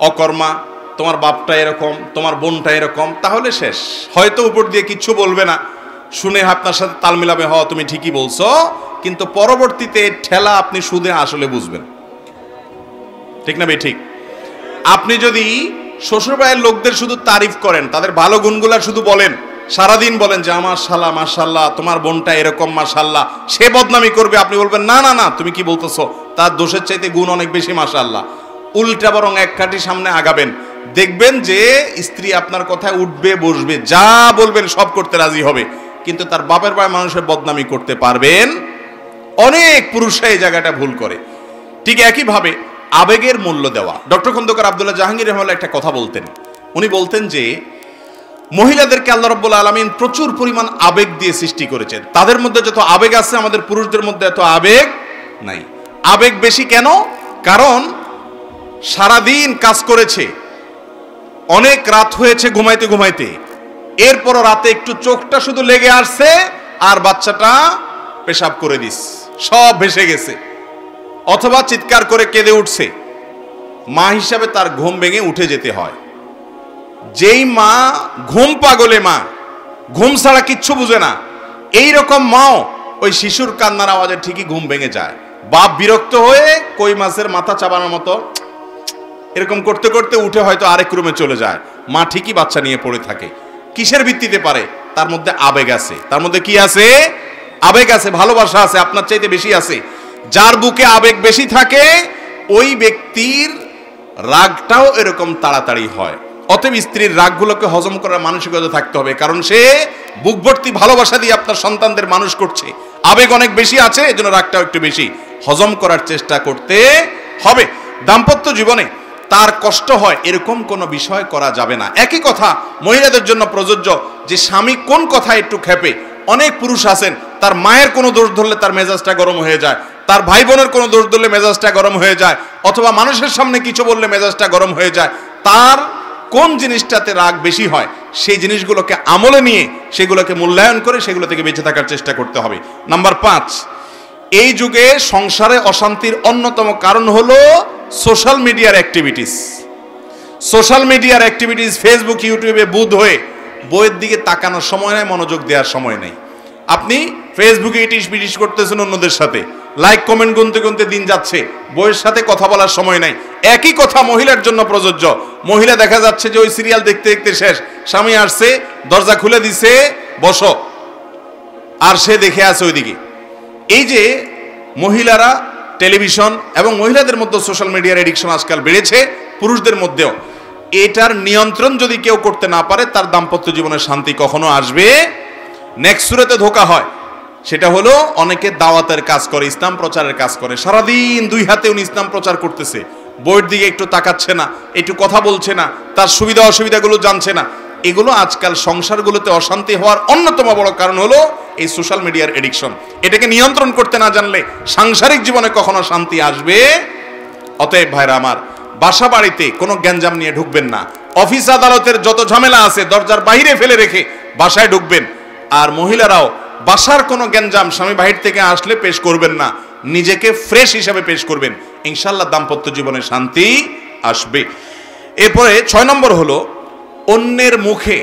Speaker 1: অকর্মা, তোমার বাপটা এরকম, তোমার বোনটা এরকম, তাহলে শেষ। হয়তো উপর দিয়ে কিচ্ছু বলবে না, শুনে আপনার সাথে তাল মিলাবে, হ তুমি ঠিকই বলছো, কিন্তু পরবর্তীতে ঠেলা আপনি সুদে আসলে বুঝবেন। ঠিক না ভাই? ঠিক। আপনি যদি শ্বশুর ভাইয়ের লোকদের শুধু তারিফ করেন, তাদের ভালো গুণগুলা শুধু বলেন, সারাদিন বলেন যে মাশাআল্লাহ মাশাআল্লাহ তোমার বোনটা এরকম মাশাআল্লাহ, সে বদনামি করবে, আপনি বলবেন না না না তুমি কি বলতেছো, তার দোষের চাইতে গুণ অনেক বেশি মাশাআল্লাহ। উল্টা বরং এক কাঠি সামনে আগাবেন, দেখবেন যে স্ত্রী আপনার কথায় উঠবে বসবে, যা বলবেন সব করতে রাজি হবে, কিন্তু তার বাপের ভাই মানুষের বদনামি করতে পারবেন। অনেক পুরুষরা এই জায়গাটা ভুল করে। ঠিক একইভাবে আবেগের মূল্য দেওয়া। ডক্টর খন্দকার আব্দুল্লাহ জাহাঙ্গীর রহমাল্লাহ একটা কথা বলতেন, উনি বলতেন যে মহিলাদেরকে আল্লাহ রাব্বুল আলামিন প্রচুর পরিমাণ আবেগ দিয়ে সৃষ্টি করেছেন। তাদের মধ্যে যত আবেগ আছে আমাদের পুরুষদের মধ্যে এত আবেগ নাই। আবেগ বেশি কেন? কারণ সারাদিন কাজ করেছে, অনেক রাত হয়েছে ঘুমাইতে ঘুমাইতে, এরপরও রাতে একটু চোখটা শুধু লেগে আসছে আর বাচ্চাটা পেশাব করে দিস, সব ভেসে গেছে, অথবা চিৎকার করে কেঁদে উঠছে। মা হিসাবে তার ঘুম ভেঙে উঠে যেতে হয়। যেই মা ঘুম পাগলে মা, ঘুম ছাড়া কিচ্ছু বুঝে না, এই রকম মাও ওই শিশুর কান্নার আওয়াজে ঠিকই ঘুম ভেঙে যায়। বাপ বিরক্ত হয়ে কই মাছের মাথা চাবানোর মতো এরকম করতে করতে উঠে হয়তো আরেক রুমে চলে যায়, মা ঠিকই বাচ্চা নিয়ে পড়ে থাকে। কিসের ভিত্তিতে পারে? তার মধ্যে আবেগ আছে। তার মধ্যে কি আছে? আবেগ আছে, ভালোবাসা আছে, আপনার চাইতে বেশি আছে। যার বুকে আবেগ বেশি থাকে ওই ব্যক্তির রাগটাও এরকম তাড়াতাড়ি হয়। অতএব স্ত্রীর রাগগুলোকে হজম করার মানসিকতা থাকতে হবে, কারণ সে বুক ভর্তি ভালোবাসা দিয়ে আপনার সন্তানদের মানুষ করছে। আবেগ অনেক বেশি আছে, এজন্য রাগটাও একটু বেশি। হজম করার চেষ্টা করতে হবে। দাম্পত্য জীবনে তার কষ্ট হয় এরকম কোনো বিষয় করা যাবে না। একই কথা মহিলাদের জন্য প্রযোজ্য, যে স্বামী কোন কথা একটু খেপে। অনেক পুরুষ আছেন তার মায়ের কোনো দোষ ধরলে তার মেজাজটা গরম হয়ে যায়, তার ভাই বোনের কোনো দোষ ধরলে মেজাজটা গরম হয়ে যায়, অথবা মানুষের সামনে কিছু বললে মেজাজটা গরম হয়ে যায়। তার কোন জিনিসটাতে রাগ বেশি হয় সেই জিনিসগুলোকে আমলে নিয়ে সেগুলোকে মূল্যায়ন করে সেগুলো থেকে বেঁচে থাকার চেষ্টা করতে হবে। নাম্বার 5, এই যুগে সংসারে অশান্তির অন্যতম কারণ হলো সোশ্যাল মিডিয়ার অ্যাক্টিভিটিস। সোশ্যাল মিডিয়ার অ্যাক্টিভিটিস, ফেসবুক ইউটিউবে বুধ হয়ে বইয়ের দিকে তাকানোর সময় নেই, মনোযোগ দেওয়ার সময় নেই। আপনি ফেসবুকে ইটিস পিটিস করতেছেন অন্যদের সাথে, লাইক কমেন্ট গুনতে গুনতে দিন যাচ্ছে, বইয়ের সাথে কথা বলার সময় নাই। একই কথা মহিলার জন্য প্রযোজ্য। মহিলা দেখা যাচ্ছে যে ওই সিরিয়াল দেখতে দেখতে শেষ, স্বামী আসছে, দরজা খুলে দিছে, বসো, আর সে দেখে আছে ওইদিকে। এই যে মহিলারা টেলিভিশন এবং মহিলাদের মধ্যে সোশ্যাল মিডিয়ার এডিকশন আজকাল বেড়েছে, পুরুষদের মধ্যেও। এটার নিয়ন্ত্রণ যদি কেউ করতে না পারে তার দাম্পত্য জীবনের শান্তি কখনো আসবে। নেক্সট সুরাতে ধোকা হয়, সেটা হলো অনেকে দাওয়াতের কাজ করে, ইসলাম প্রচারের কাজ করে, সারাদিন দুই হাতে উনি ইসলাম প্রচার করতেছে, বইয়ের দিকে একটু তাকাচ্ছে না, একটু কথা বলছে না, তার সুবিধা অসুবিধাগুলো জানছে না। এগুলো আজকাল সংসারগুলোতে অশান্তি হওয়ার অন্যতম বড় কারণ হলো এই সোশ্যাল মিডিয়ার এডিকশন। এটাকে নিয়ন্ত্রণ করতে না জানলে সাংসারিক জীবনে কখনো শান্তি আসবে। অতএব ভাইরা আমার, বাসা বাড়িতে কোনো গ্যাঞ্জাম নিয়ে ঢুকবেন না। অফিস আদালতের যত ঝামেলা আছে দরজার বাইরে ফেলে রেখে বাসায় ঢুকবেন। আর মহিলারাও বাসার কোনো গ্যাঞ্জাম স্বামী বাহির থেকে আসলে পেশ করবেন না, নিজেকে ফ্রেশ হিসাবে পেশ করবেন। ইনশাআল্লাহ দাম্পত্য জীবনে শান্তি আসবে। এরপরে 6 নম্বর হলো অন্যের মুখে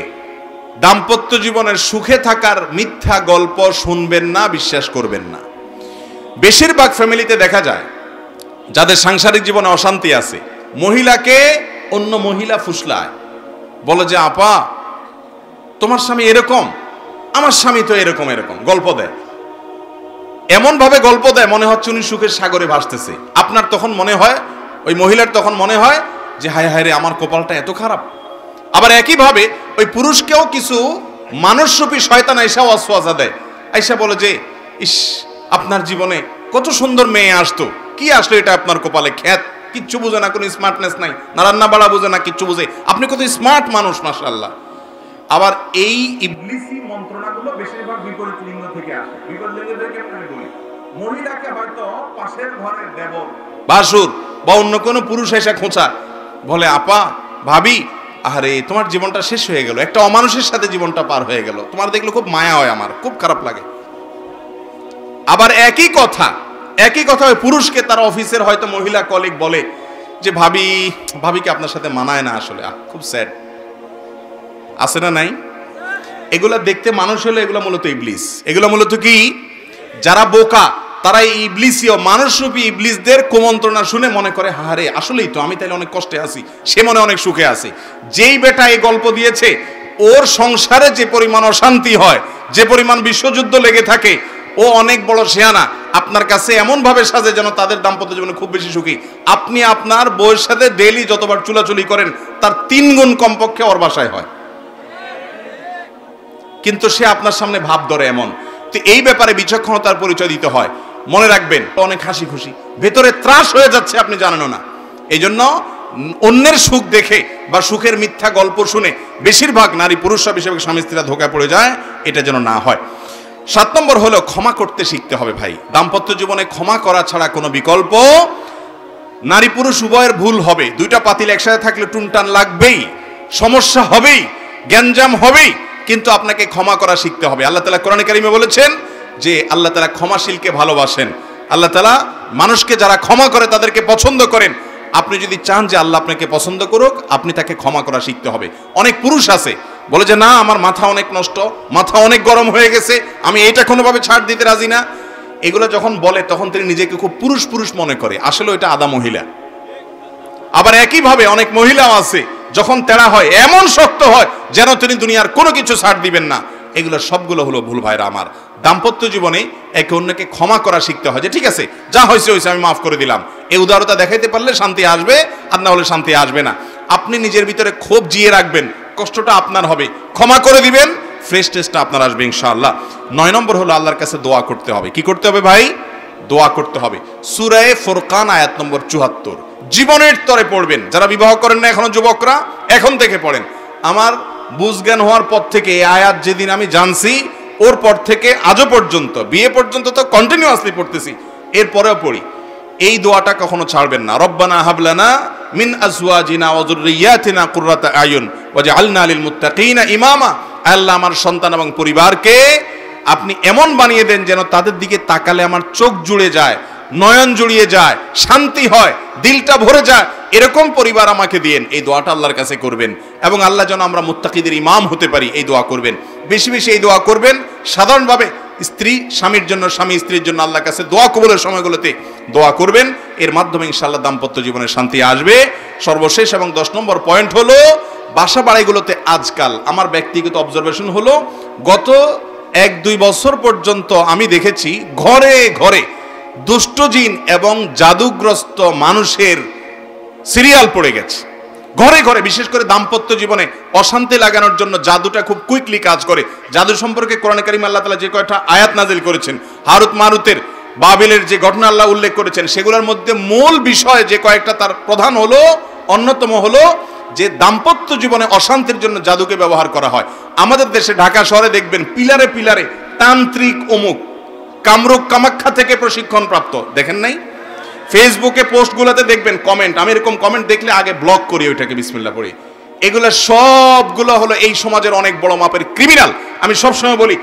Speaker 1: দাম্পত্য জীবনের সুখে থাকার মিথ্যা গল্প শুনবেন না, বিশ্বাস করবেন না। বেশিরভাগ ফ্যামিলিতে দেখা যায় যাদের সাংসারিক জীবনে অশান্তি আছে, মহিলাকে অন্য মহিলা ফুসলায়, বলে যে আপা তোমার স্বামী এরকম, আমার স্বামী তো এরকম এরকম, গল্প দেয়। এমন ভাবে গল্প দেয় মনে হচ্ছে উনি সুখের সাগরে ভাসতেছে। আপনার তখন মনে হয়, ওই মহিলার তখন মনে হয় যে হায় হায় রে, আমার কপালটা এত খারাপ। আবার একইভাবে ওই পুরুষকেও কিছু মানুষরূপী শয়তান আইসা ওয়াসওয়াসা দেয়, আইসা বলে যে ইস, আপনার জীবনে কত সুন্দর মেয়ে আসতো, কি আসলো এটা আপনার কপালে, খ্যাত, কিচ্ছু বুঝে না, কোনো স্মার্টনেস নাই, না রান্না বাড়া বুঝে না, কিচ্ছু বুঝে, আপনি কত স্মার্ট মানুষ মাশাআল্লাহ। আবার এই ইবলিসি মন্ত্রণাগুলো বেশিরভাগ বিপরীত লিঙ্গ থেকে আসে। বিপরীত লিঙ্গ থেকে আমি বলি, মহিলাকে হয়তো পাশের ঘরের দেবর, বাসুর বা অন্য কোনো পুরুষ এসে খোঁচা, বলে আপা ভাবি আরে তোমার জীবনটা শেষ হয়ে গেল, একটা অমানুষের সাথে জীবনটা পার হয়ে গেল, তোমার দেখলে খুব মায়া হয়, আমার খুব খারাপ লাগে। আবার একই কথা ওই পুরুষকে তার অফিসের হয়তো মহিলা কলিগ বলে যে ভাবিকে আপনার সাথে মানায় না, আসলে খুব স্যাড। আছে না নাই? এগুলা দেখতে মানুষ হলে এগুলা মূলত ইবলিস। এগুলা মূলত কি? যারা বোকা তারা এই ইবলিসীয় মানুষরূপী ইবলিসদের কুমন্ত্রণা শুনে মনে করে হারে আসলেই তো আমি তাইলে অনেক কষ্টে আছি, সে মনে অনেক সুখে আছে। যেই বেটা এই গল্প দিয়েছে ওর সংসারে যে পরিমাণ অশান্তি হয়, যে পরিমাণ বিশ্বযুদ্ধ লেগে থাকে, ও অনেক বড় শেয়ানা। আপনার কাছে এমন ভাবে সাজে যেন তাদের দাম্পত্য জীবনে খুব বেশি সুখী। আপনি আপনার বউয়ের সাথে ডেইলি যতবার চুলাচুলি করেন তার 3 গুণ কমপক্ষে ওর বাসায় হয়, কিন্তু সে আপনার সামনে ভাব ধরে এমন। তো এই ব্যাপারে বিচক্ষণতার পরিচয় দিতে হয়। মনে রাখবেন অনেক হাসি খুশি, ভেতরে ত্রাস হয়ে যাচ্ছে আপনি জানেনও না। এই জন্য অন্যের সুখ দেখে বা সুখের মিথ্যা গল্প শুনে বেশিরভাগ নারী পুরুষরা বেশিরভাগ স্বামী স্ত্রীরা ধোঁকা পড়ে যায়, এটা যেন না হয়। 7 নম্বর হলো ক্ষমা করতে শিখতে হবে ভাই। দাম্পত্য জীবনে ক্ষমা করা ছাড়া কোনো বিকল্প, নারী পুরুষ উভয়ের ভুল হবে, দুইটা পাতিল একসাথে থাকলে টুনটান লাগবেই, সমস্যা হবেই, গ্যাঞ্জাম হবেই, কিন্তু আপনাকে ক্ষমা করা শিখতে হবে। আল্লাহ তাআলা কোরআনে কারিমে বলেছেন যে আল্লাহ তাআলা ক্ষমাশীলকে ভালোবাসেন, আল্লাহ তাআলা মানুষকে যারা ক্ষমা করে তাদেরকে পছন্দ করেন। আপনি যদি চান যে আল্লাহ আপনাকে পছন্দ করুক, আপনি তাকে ক্ষমা করা শিখতে হবে। অনেক পুরুষ আছে বলে যে না, আমার মাথা অনেক নষ্ট, মাথা অনেক গরম হয়ে গেছে, আমি এটা কোনোভাবে ছাড় দিতে রাজি না। এগুলো যখন বলে তখন তিনি নিজেকে খুব পুরুষ পুরুষ মনে করে, আসলে এটা আদা মহিলা। আবার একইভাবে অনেক মহিলাও আছে যখন তেড়া হয় এমন শক্ত হয় যেন তিনি দুনিয়ার কোনো কিছু ছাড় দিবেন না। এগুলো সবগুলো হলো ভুল ভাইরা আমার। দাম্পত্য জীবনে একে অন্যকে ক্ষমা করা শিখতে হয়, যে ঠিক আছে যা হয়েছে হয়েছে, আমি মাফ করে দিলাম। এই উদারতা দেখাইতে পারলে শান্তি আসবে, আর না হলে শান্তি আসবে না। আপনি নিজের ভিতরে ক্ষোভ জিয়ে রাখবেন, কষ্টটা আপনার হবে, ক্ষমা করে দিবেন, ফ্রেশ টেস্টটা আপনার আসবে ইনশাআল্লাহ। 9 নম্বর হলো আল্লাহর কাছে দোয়া করতে হবে। কি করতে হবে ভাই? দোয়া করতে হবে। সূরা ফুরকান আয়াত নম্বর 74 জীবনের তরে পড়বেন। যারা বিবাহ করেন না এখনো, যুবকরা এখন থেকে পড়েন। আমার বুঝজ্ঞান হওয়ার পর থেকে এই আয়াত যেদিন আমি জানছি, ওর পর থেকে আজও পর্যন্ত, বিয়ে পর্যন্ত তো কন্টিনিউয়াসলি পড়তেছি, এরপরেও পড়ি। এই দোয়াটা কখনো ছাড়বেন না। রব্বানা হাবলানা মিন আজওয়াজিনা ওয়া যুররিয়াতিনা কুররাতা আয়ুন ওয়াজআলনা লিল মুত্তাকিনা ইমামা। আল্লাহ, আমার সন্তান এবং পরিবারকে আপনি এমন বানিয়ে দেন যেন তাদের দিকে তাকালে আমার চোখ জুড়ে যায়, নয়ন জুড়িয়ে যায়, শান্তি হয়, দিলটা ভরে যায়, এরকম পরিবার আমাকে দিয়েন। এই দোয়াটা আল্লাহর কাছে করবেন। এবং আল্লাহ যেন আমরা মুত্তাকিদের ইমাম হতে পারি, এই দোয়া করবেন। বেশি বেশি এই দোয়া করবেন। সাধারণভাবে স্ত্রী স্বামীর জন্য, স্বামী স্ত্রীর জন্য আল্লাহর কাছে দোয়া কবুলের সময়গুলোতে দোয়া করবেন। এর মাধ্যমে ইনশাআল্লাহ দাম্পত্য জীবনে শান্তি আসবে। সর্বশেষ এবং 10 নম্বর পয়েন্ট হলো, বাসা বাড়িগুলোতে আজকাল আমার ব্যক্তিগত অবজারভেশন হলো, গত 1-2 বছর পর্যন্ত আমি দেখেছি ঘরে ঘরে দুষ্ট জিন এবং জাদুগ্রস্ত মানুষের সিরিয়াল পড়ে গেছে। ঘরে ঘরে, বিশেষ করে দাম্পত্য জীবনে অশান্তি লাগানোর জন্য জাদুটা খুব কুইকলি কাজ করে। জাদু সম্পর্কে কোরআনে কারিমে আল্লাহ তাআলা যে কয়টা আয়াত নাজিল করেছেন, হারুত মারুতের, বাবিলের যে ঘটনা আল্লাহ উল্লেখ করেছেন, সেগুলোর মধ্যে মূল বিষয় যে কয়েকটা, তার প্রধান হলো, অন্যতম হলো যে দাম্পত্য জীবনে অশান্তির জন্য জাদুকে ব্যবহার করা হয়। আমাদের দেশে ঢাকা শহরে দেখবেন পিলারে পিলারে তান্ত্রিক অমুক, কামরূপ কামাখ্যা থেকে প্রশিক্ষণ প্রাপ্ত, দেখেন নাই? ফেসবুকে পোস্টগুলোতে দেখবেন কমেন্ট, আমি এরকম কমেন্ট দেখলে আগে ব্লক করি, ওইটাকে বিসমিল্লাহ পড়ি। এগুলো সবগুলো হলো এই সমাজের অনেক বড় মাপের ক্রিমিনাল। আমি সবসময় বলি,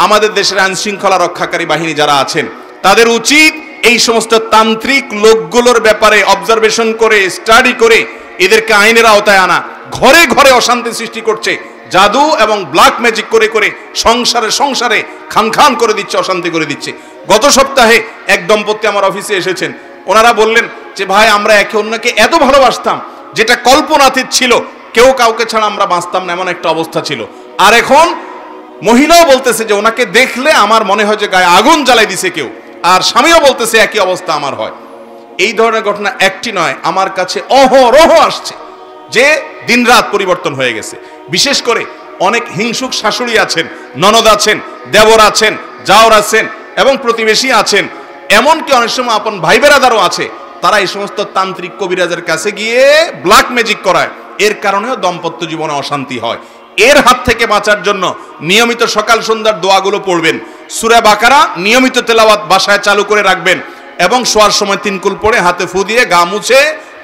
Speaker 1: আমাদের দেশের আইন শৃঙ্খলা রক্ষাকারী বাহিনী যারা আছেন, তাদের উচিত এই সমস্ত তান্ত্রিক লোকগুলোর ব্যাপারে অবজারভেশন করে, স্টাডি করে এদেরকে আইনের আওতায় আনা। ঘরে ঘরে অশান্তি সৃষ্টি করছে, জাদু এবং ব্ল্যাক ম্যাজিক করে করে সংসারে সংসারে খান খান করে দিচ্ছে, অশান্তি করে দিচ্ছে। গত সপ্তাহে এক দম্পতি আমার অফিসে এসেছেন। ওনারা বললেন যে ভাই, আমরা একে অন্যকে এত ভালোবাসতাম, যেটা কল্পনাতীত ছিল, কেউ কাউকে ছাড়া আমরা বাঁচতাম না, এমন একটা অবস্থা ছিল। আর এখন মহিলাও বলতেছে যে ওনাকে দেখলে আমার মনে হয় যে গায়ে আগুন জ্বালাই দিছে কেউ, আর স্বামীও বলতেছে একই অবস্থা আমার হয়। এই ধরনের ঘটনা একটি নয়, আমার কাছে অহরহ আসছে যে দিনরাত পরিবর্তন হয়ে গেছে। বিশেষ করে অনেক হিংসুক শাশুড়ি আছেন, ননদ আছেন, দেবর আছেন, জাওর আছেন এবং প্রতিবেশী আছেন, এমনকি অনেক সময় আপন ভাই বেরাদারও আছে। তারা এই সমস্ত তান্ত্রিক কবিরাজের কাছে গিয়ে ব্ল্যাক ম্যাজিক করায়। এর কারণেও দাম্পত্য জীবনে অশান্তি হয়। এর হাত থেকে বাঁচার জন্য নিয়মিত সকাল সন্ধ্যার দোয়াগুলো পড়বেন। সূরা বাকারা নিয়মিত তেলাওয়াত বাসায় চালু করে রাখবেন এবং শোয়ার সময় 3 কুল পড়ে হাতে ফু দিয়ে গা মুছে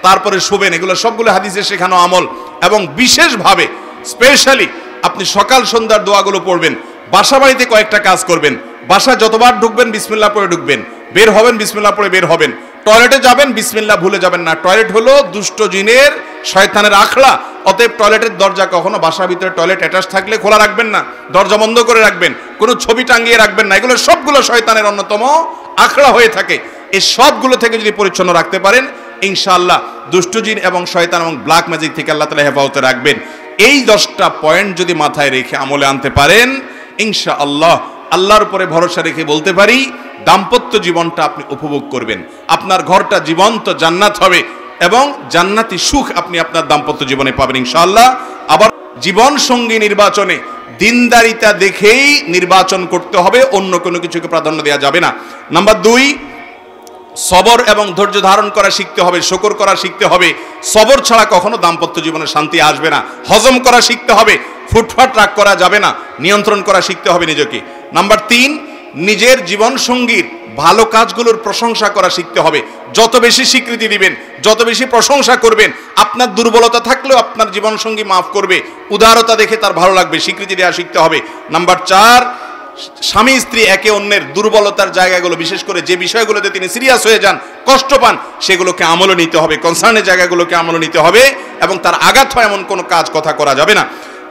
Speaker 1: তারপরে শোবেন। এগুলো সবগুলো হাদিসে শেখানো আমল। এবং বিশেষভাবে স্পেশালি আপনি সকাল সন্ধ্যার দোয়াগুলো পড়বেন। বাসা বাড়িতে কয়েকটা কাজ করবেন। বাসায় যতবার ঢুকবেন বিসমিল্লাহ পড়ে ঢুকবেন, বের হবেন বিসমিল্লাহ পড়ে বের হবেন। টয়লেটে যাবেন বিসমিল্লাহ ভুলে যাবেন না। টয়লেট হলো দুষ্ট জিনের, শয়তানের আখড়া। অতএব টয়লেটের দরজা কখনো বাসার ভিতরে টয়লেট অ্যাটাচ থাকলে খোলা রাখবেন না, দরজা বন্ধ করে রাখবেন, কোনো ছবি টাঙিয়ে রাখবেন না। এগুলো সবগুলো শয়তানের অন্যতম আখড়া হয়ে থাকে। এই সবগুলো থেকে যদি পরিচ্ছন্ন রাখতে পারেন, ইনশাআল্লাহ দুষ্ট জিন এবং শয়তান এবং ব্ল্যাক ম্যাজিক থেকে আল্লাহ তাআলা হেফাজতে রাখবেন। এই 10টা পয়েন্ট যদি মাথায় রেখে আমলে আনতে পারেন, ইনশাআল্লাহ আল্লাহর উপরে ভরসা রেখে বলতে পারি, দাম্পত্য জীবনটা আপনি উপভোগ করবেন। আপনার ঘরটা জীবন্ত জান্নাত হবে এবং জান্নাতি সুখ আপনি আপনার দাম্পত্য জীবনে পাবেন ইনশাআল্লাহ। আবার জীবন সঙ্গী নির্বাচনে দিনদারিতা দেখেই নির্বাচন করতে হবে, অন্য কোনো কিছুকে প্রাধান্য দেওয়া যাবে না। নাম্বার 2, সবর এবং ধৈর্য ধারণ করা শিখতে হবে, শুকর করা শিখতে হবে। সবর ছাড়া কখনো দাম্পত্য জীবনে শান্তি আসবে না। হজম করা শিখতে হবে, ফুটফাট রাগ করা যাবে না, নিয়ন্ত্রণ করা শিখতে হবে নিজেকে। নাম্বার 3, নিজের জীবন সঙ্গীর ভালো কাজগুলোর প্রশংসা করা শিখতে হবে। যত বেশি স্বীকৃতি দিবেন, যত বেশি প্রশংসা করবেন, আপনার দুর্বলতা থাকলেও আপনার জীবন সঙ্গী মাফ করবে। উদারতা দেখে তার ভালো লাগবে, স্বীকৃতি দেওয়া শিখতে হবে। নাম্বার 4, স্বামী স্ত্রী একে অন্যের দুর্বলতার জায়গাগুলো, বিশেষ করে যে বিষয়গুলোতে তিনি সিরিয়াস হয়ে যান, কষ্ট পান, সেগুলোকে আমলে নিতে হবে, কনসার্নের জায়গাগুলোকে আমলে নিতে হবে এবং তার আঘাত হয় এমন কোনো কাজ কথা করা যাবে না।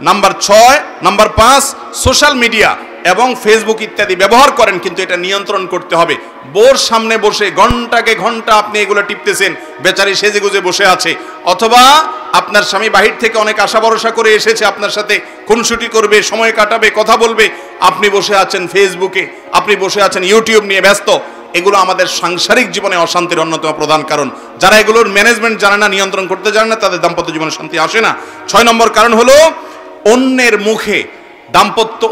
Speaker 1: নাম্বার 5, সোশ্যাল মিডিয়া এবং ফেসবুক ইত্যাদি ব্যবহার করেন, কিন্তু এটা নিয়ন্ত্রণ করতে হবে। বোর সামনে বসে ঘন্টাকে ঘন্টা আপনি এগুলো টিপতেছেন, বেচারি সেজেগুজে বসে আছে, অথবা আপনার স্বামী বাহির থেকে অনেক আশা ভরসা করে এসেছে, আপনার সাথে খুনসুটি করবে, সময় কাটাবে, কথা বলবে, আপনি বসে আছেন ফেসবুকে, আপনি বসে আছেন ইউটিউব নিয়ে ব্যস্ত। এগুলো আমাদের সাংসারিক জীবনে অশান্তির অন্যতম প্রধান কারণ। যারা এগুলোর ম্যানেজমেন্ট জানে না, নিয়ন্ত্রণ করতে জানে না, তাদের দাম্পত্য জীবনে শান্তি আসে না। 6 নম্বর কারণ হলো অন্যের মুখে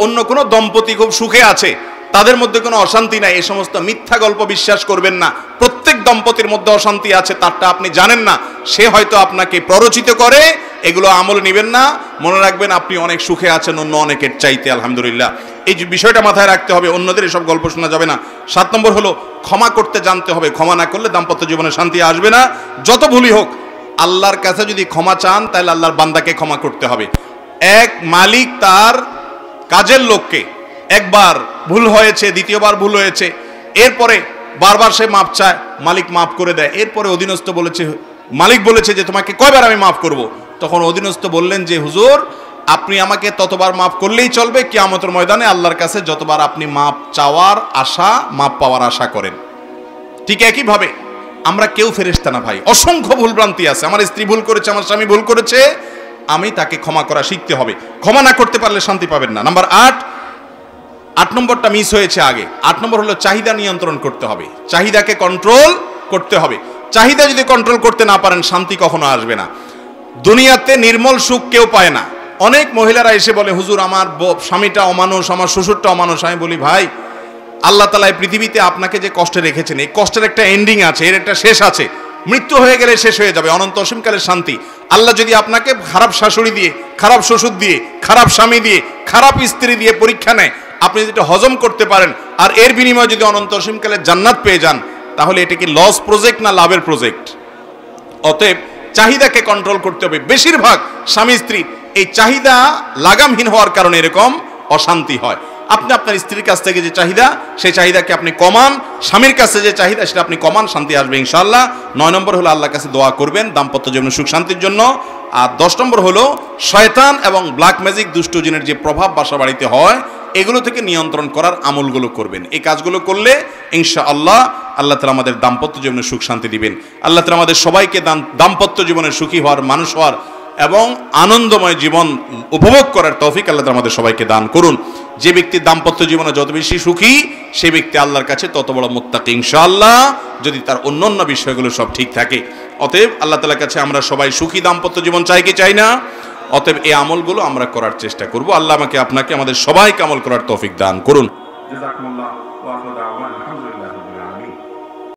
Speaker 1: অন্য কোনো দম্পতি খুব সুখে আছে, তাদের মধ্যে কোনো অশান্তি নাই, এই সমস্ত মিথ্যা গল্প বিশ্বাস করবেন না। প্রত্যেক দম্পতির মধ্যে অশান্তি আছে, তারটা আপনি জানেন না, সে হয়তো আপনাকে প্ররোচিত করে, এগুলো আমল নেবেন না। মনে রাখবেন আপনি অনেক সুখে আছেন অন্য অনেকের চাইতে, আলহামদুলিল্লাহ। এই যে বিষয়টা মাথায় রাখতে হবে, অন্যদের এসব গল্প শোনা যাবে না। 7 নম্বর হলো ক্ষমা করতে জানতে হবে। ক্ষমা না করলে দাম্পত্য জীবনে শান্তি আসবে না। যত ভুলই হোক, আল্লাহর কাছে যদি ক্ষমা চান, তাহলে আল্লাহর বান্দাকে ক্ষমা করতে হবে। এক মালিক তার কাজের লোককে, একবার ভুল হয়েছে, দ্বিতীয়বার ভুল হয়েছে, এরপরে বারবার সে মাপ চায়, মালিক মাফ করে দেয়। এরপরে অধীনস্থ বলেছে, মালিক বলেছে যে তোমাকে কয়বার আমি মাফ করব? তখন অধীনস্থ বললেন যে হুজুর, আপনি আমাকে ততবার মাফ করলেই চলবে, কিয়ামতের ময়দানে আল্লাহর কাছে যতবার আপনি মাপ চাওয়ার আশা, মাপ পাওয়ার আশা করেন। ঠিক একইভাবে আমরা কেউ ফেরেশতা না ভাই, অসংখ্য ভুলভ্রান্তি আছে। আমার স্ত্রী ভুল করেছে, আমার স্বামী ভুল করেছে, আমি তাকে ক্ষমা করা শিখতে হবে। ক্ষমা না করতে পারলে শান্তি পাবেন না। নাম্বার 8 নম্বরটা মিস হয়েছে আগে। 8 নম্বর হলো চাহিদা নিয়ন্ত্রণ করতে হবে, চাহিদাকে কন্ট্রোল করতে হবে। চাহিদা যদি কন্ট্রোল করতে না পারেন, শান্তি কখনো আসবে না। দুনিয়াতে নির্মল সুখ কেউ পায় না। অনেক মহিলারা এসে বলে হুজুর আমার স্বামীটা অমানুষ, আমার শ্বশুরটা অমানুষ। আমি বলি ভাই, আল্লাহ তাআলা এই পৃথিবীতে আপনাকে যে কষ্টে রেখেছেন, এই কষ্টের একটা এন্ডিং আছে, এর একটা শেষ আছে। মৃত্যু হয়ে গেলে শেষ হয়ে যাবে, অনন্ত অসীমকালের শান্তি। আল্লাহ যদি আপনাকে খারাপ শাশুড়ি দিয়ে, খারাপ শ্বশুর দিয়ে, খারাপ স্বামী দিয়ে, খারাপ স্ত্রী দিয়ে পরীক্ষা নেয়, আপনি যদি হজম করতে পারেন আর এর বিনিময়ে যদি অনন্ত অসীমকালের জান্নাত পেয়ে যান, তাহলে এটা কি লস প্রজেক্ট না লাভের প্রজেক্ট? অতএব চাহিদাকে কন্ট্রোল করতে হবে। বেশিরভাগ স্বামী স্ত্রী এই চাহিদা লাগামহীন হওয়ার কারণে এরকম অশান্তি হয়। আপনি আপনার স্ত্রীর কাছ থেকে যে চাহিদা, সেই চাহিদাকে আপনি কমান, স্বামীর কাছে যে চাহিদা সেটা আপনি কমান, শান্তি আসবে ইনশাআল্লাহ। 9 নম্বর হলো আল্লাহর কাছে দোয়া করবেন দাম্পত্য জীবনে সুখ শান্তির জন্য। আর 10 নম্বর হলো শয়তান এবং ব্ল্যাক ম্যাজিক, দুষ্ট জিনের যে প্রভাব বাসা বাড়িতে হয়, এগুলো থেকে নিয়ন্ত্রণ করার আমলগুলো করবেন। এই কাজগুলো করলে ইনশাআল্লাহ আল্লাহ তাআলা আমাদের দাম্পত্য জীবনে সুখ শান্তি দিবেন। আল্লাহ তাআলা আমাদের সবাইকে দাম্পত্য জীবনে সুখী হওয়ার, মানুষ হওয়ার এবং আনন্দময় জীবন উপভোগ করার তৌফিক আল্লাহ তাআলা আমাদের সবাইকে দান করুন। যে ব্যক্তি দাম্পত্য জীবনে যত বেশি সুখী, সে ব্যক্তি আল্লাহর কাছে তত বড় মুত্তাকি ইনশাআল্লাহ, যদি তার অন্যান্য বিষয়গুলো সব ঠিক থাকে। অতএব আল্লাহ তাআলার কাছে আমরা সবাই সুখী দাম্পত্য জীবন চাই কি চাই না? অতএব এই আমলগুলো আমরা করার চেষ্টা করব। আল্লাহ আমাকে, আপনাকে, আমাদের সবাইকে আমল করার তৌফিক দান করুন। জাযাকুমুল্লাহ।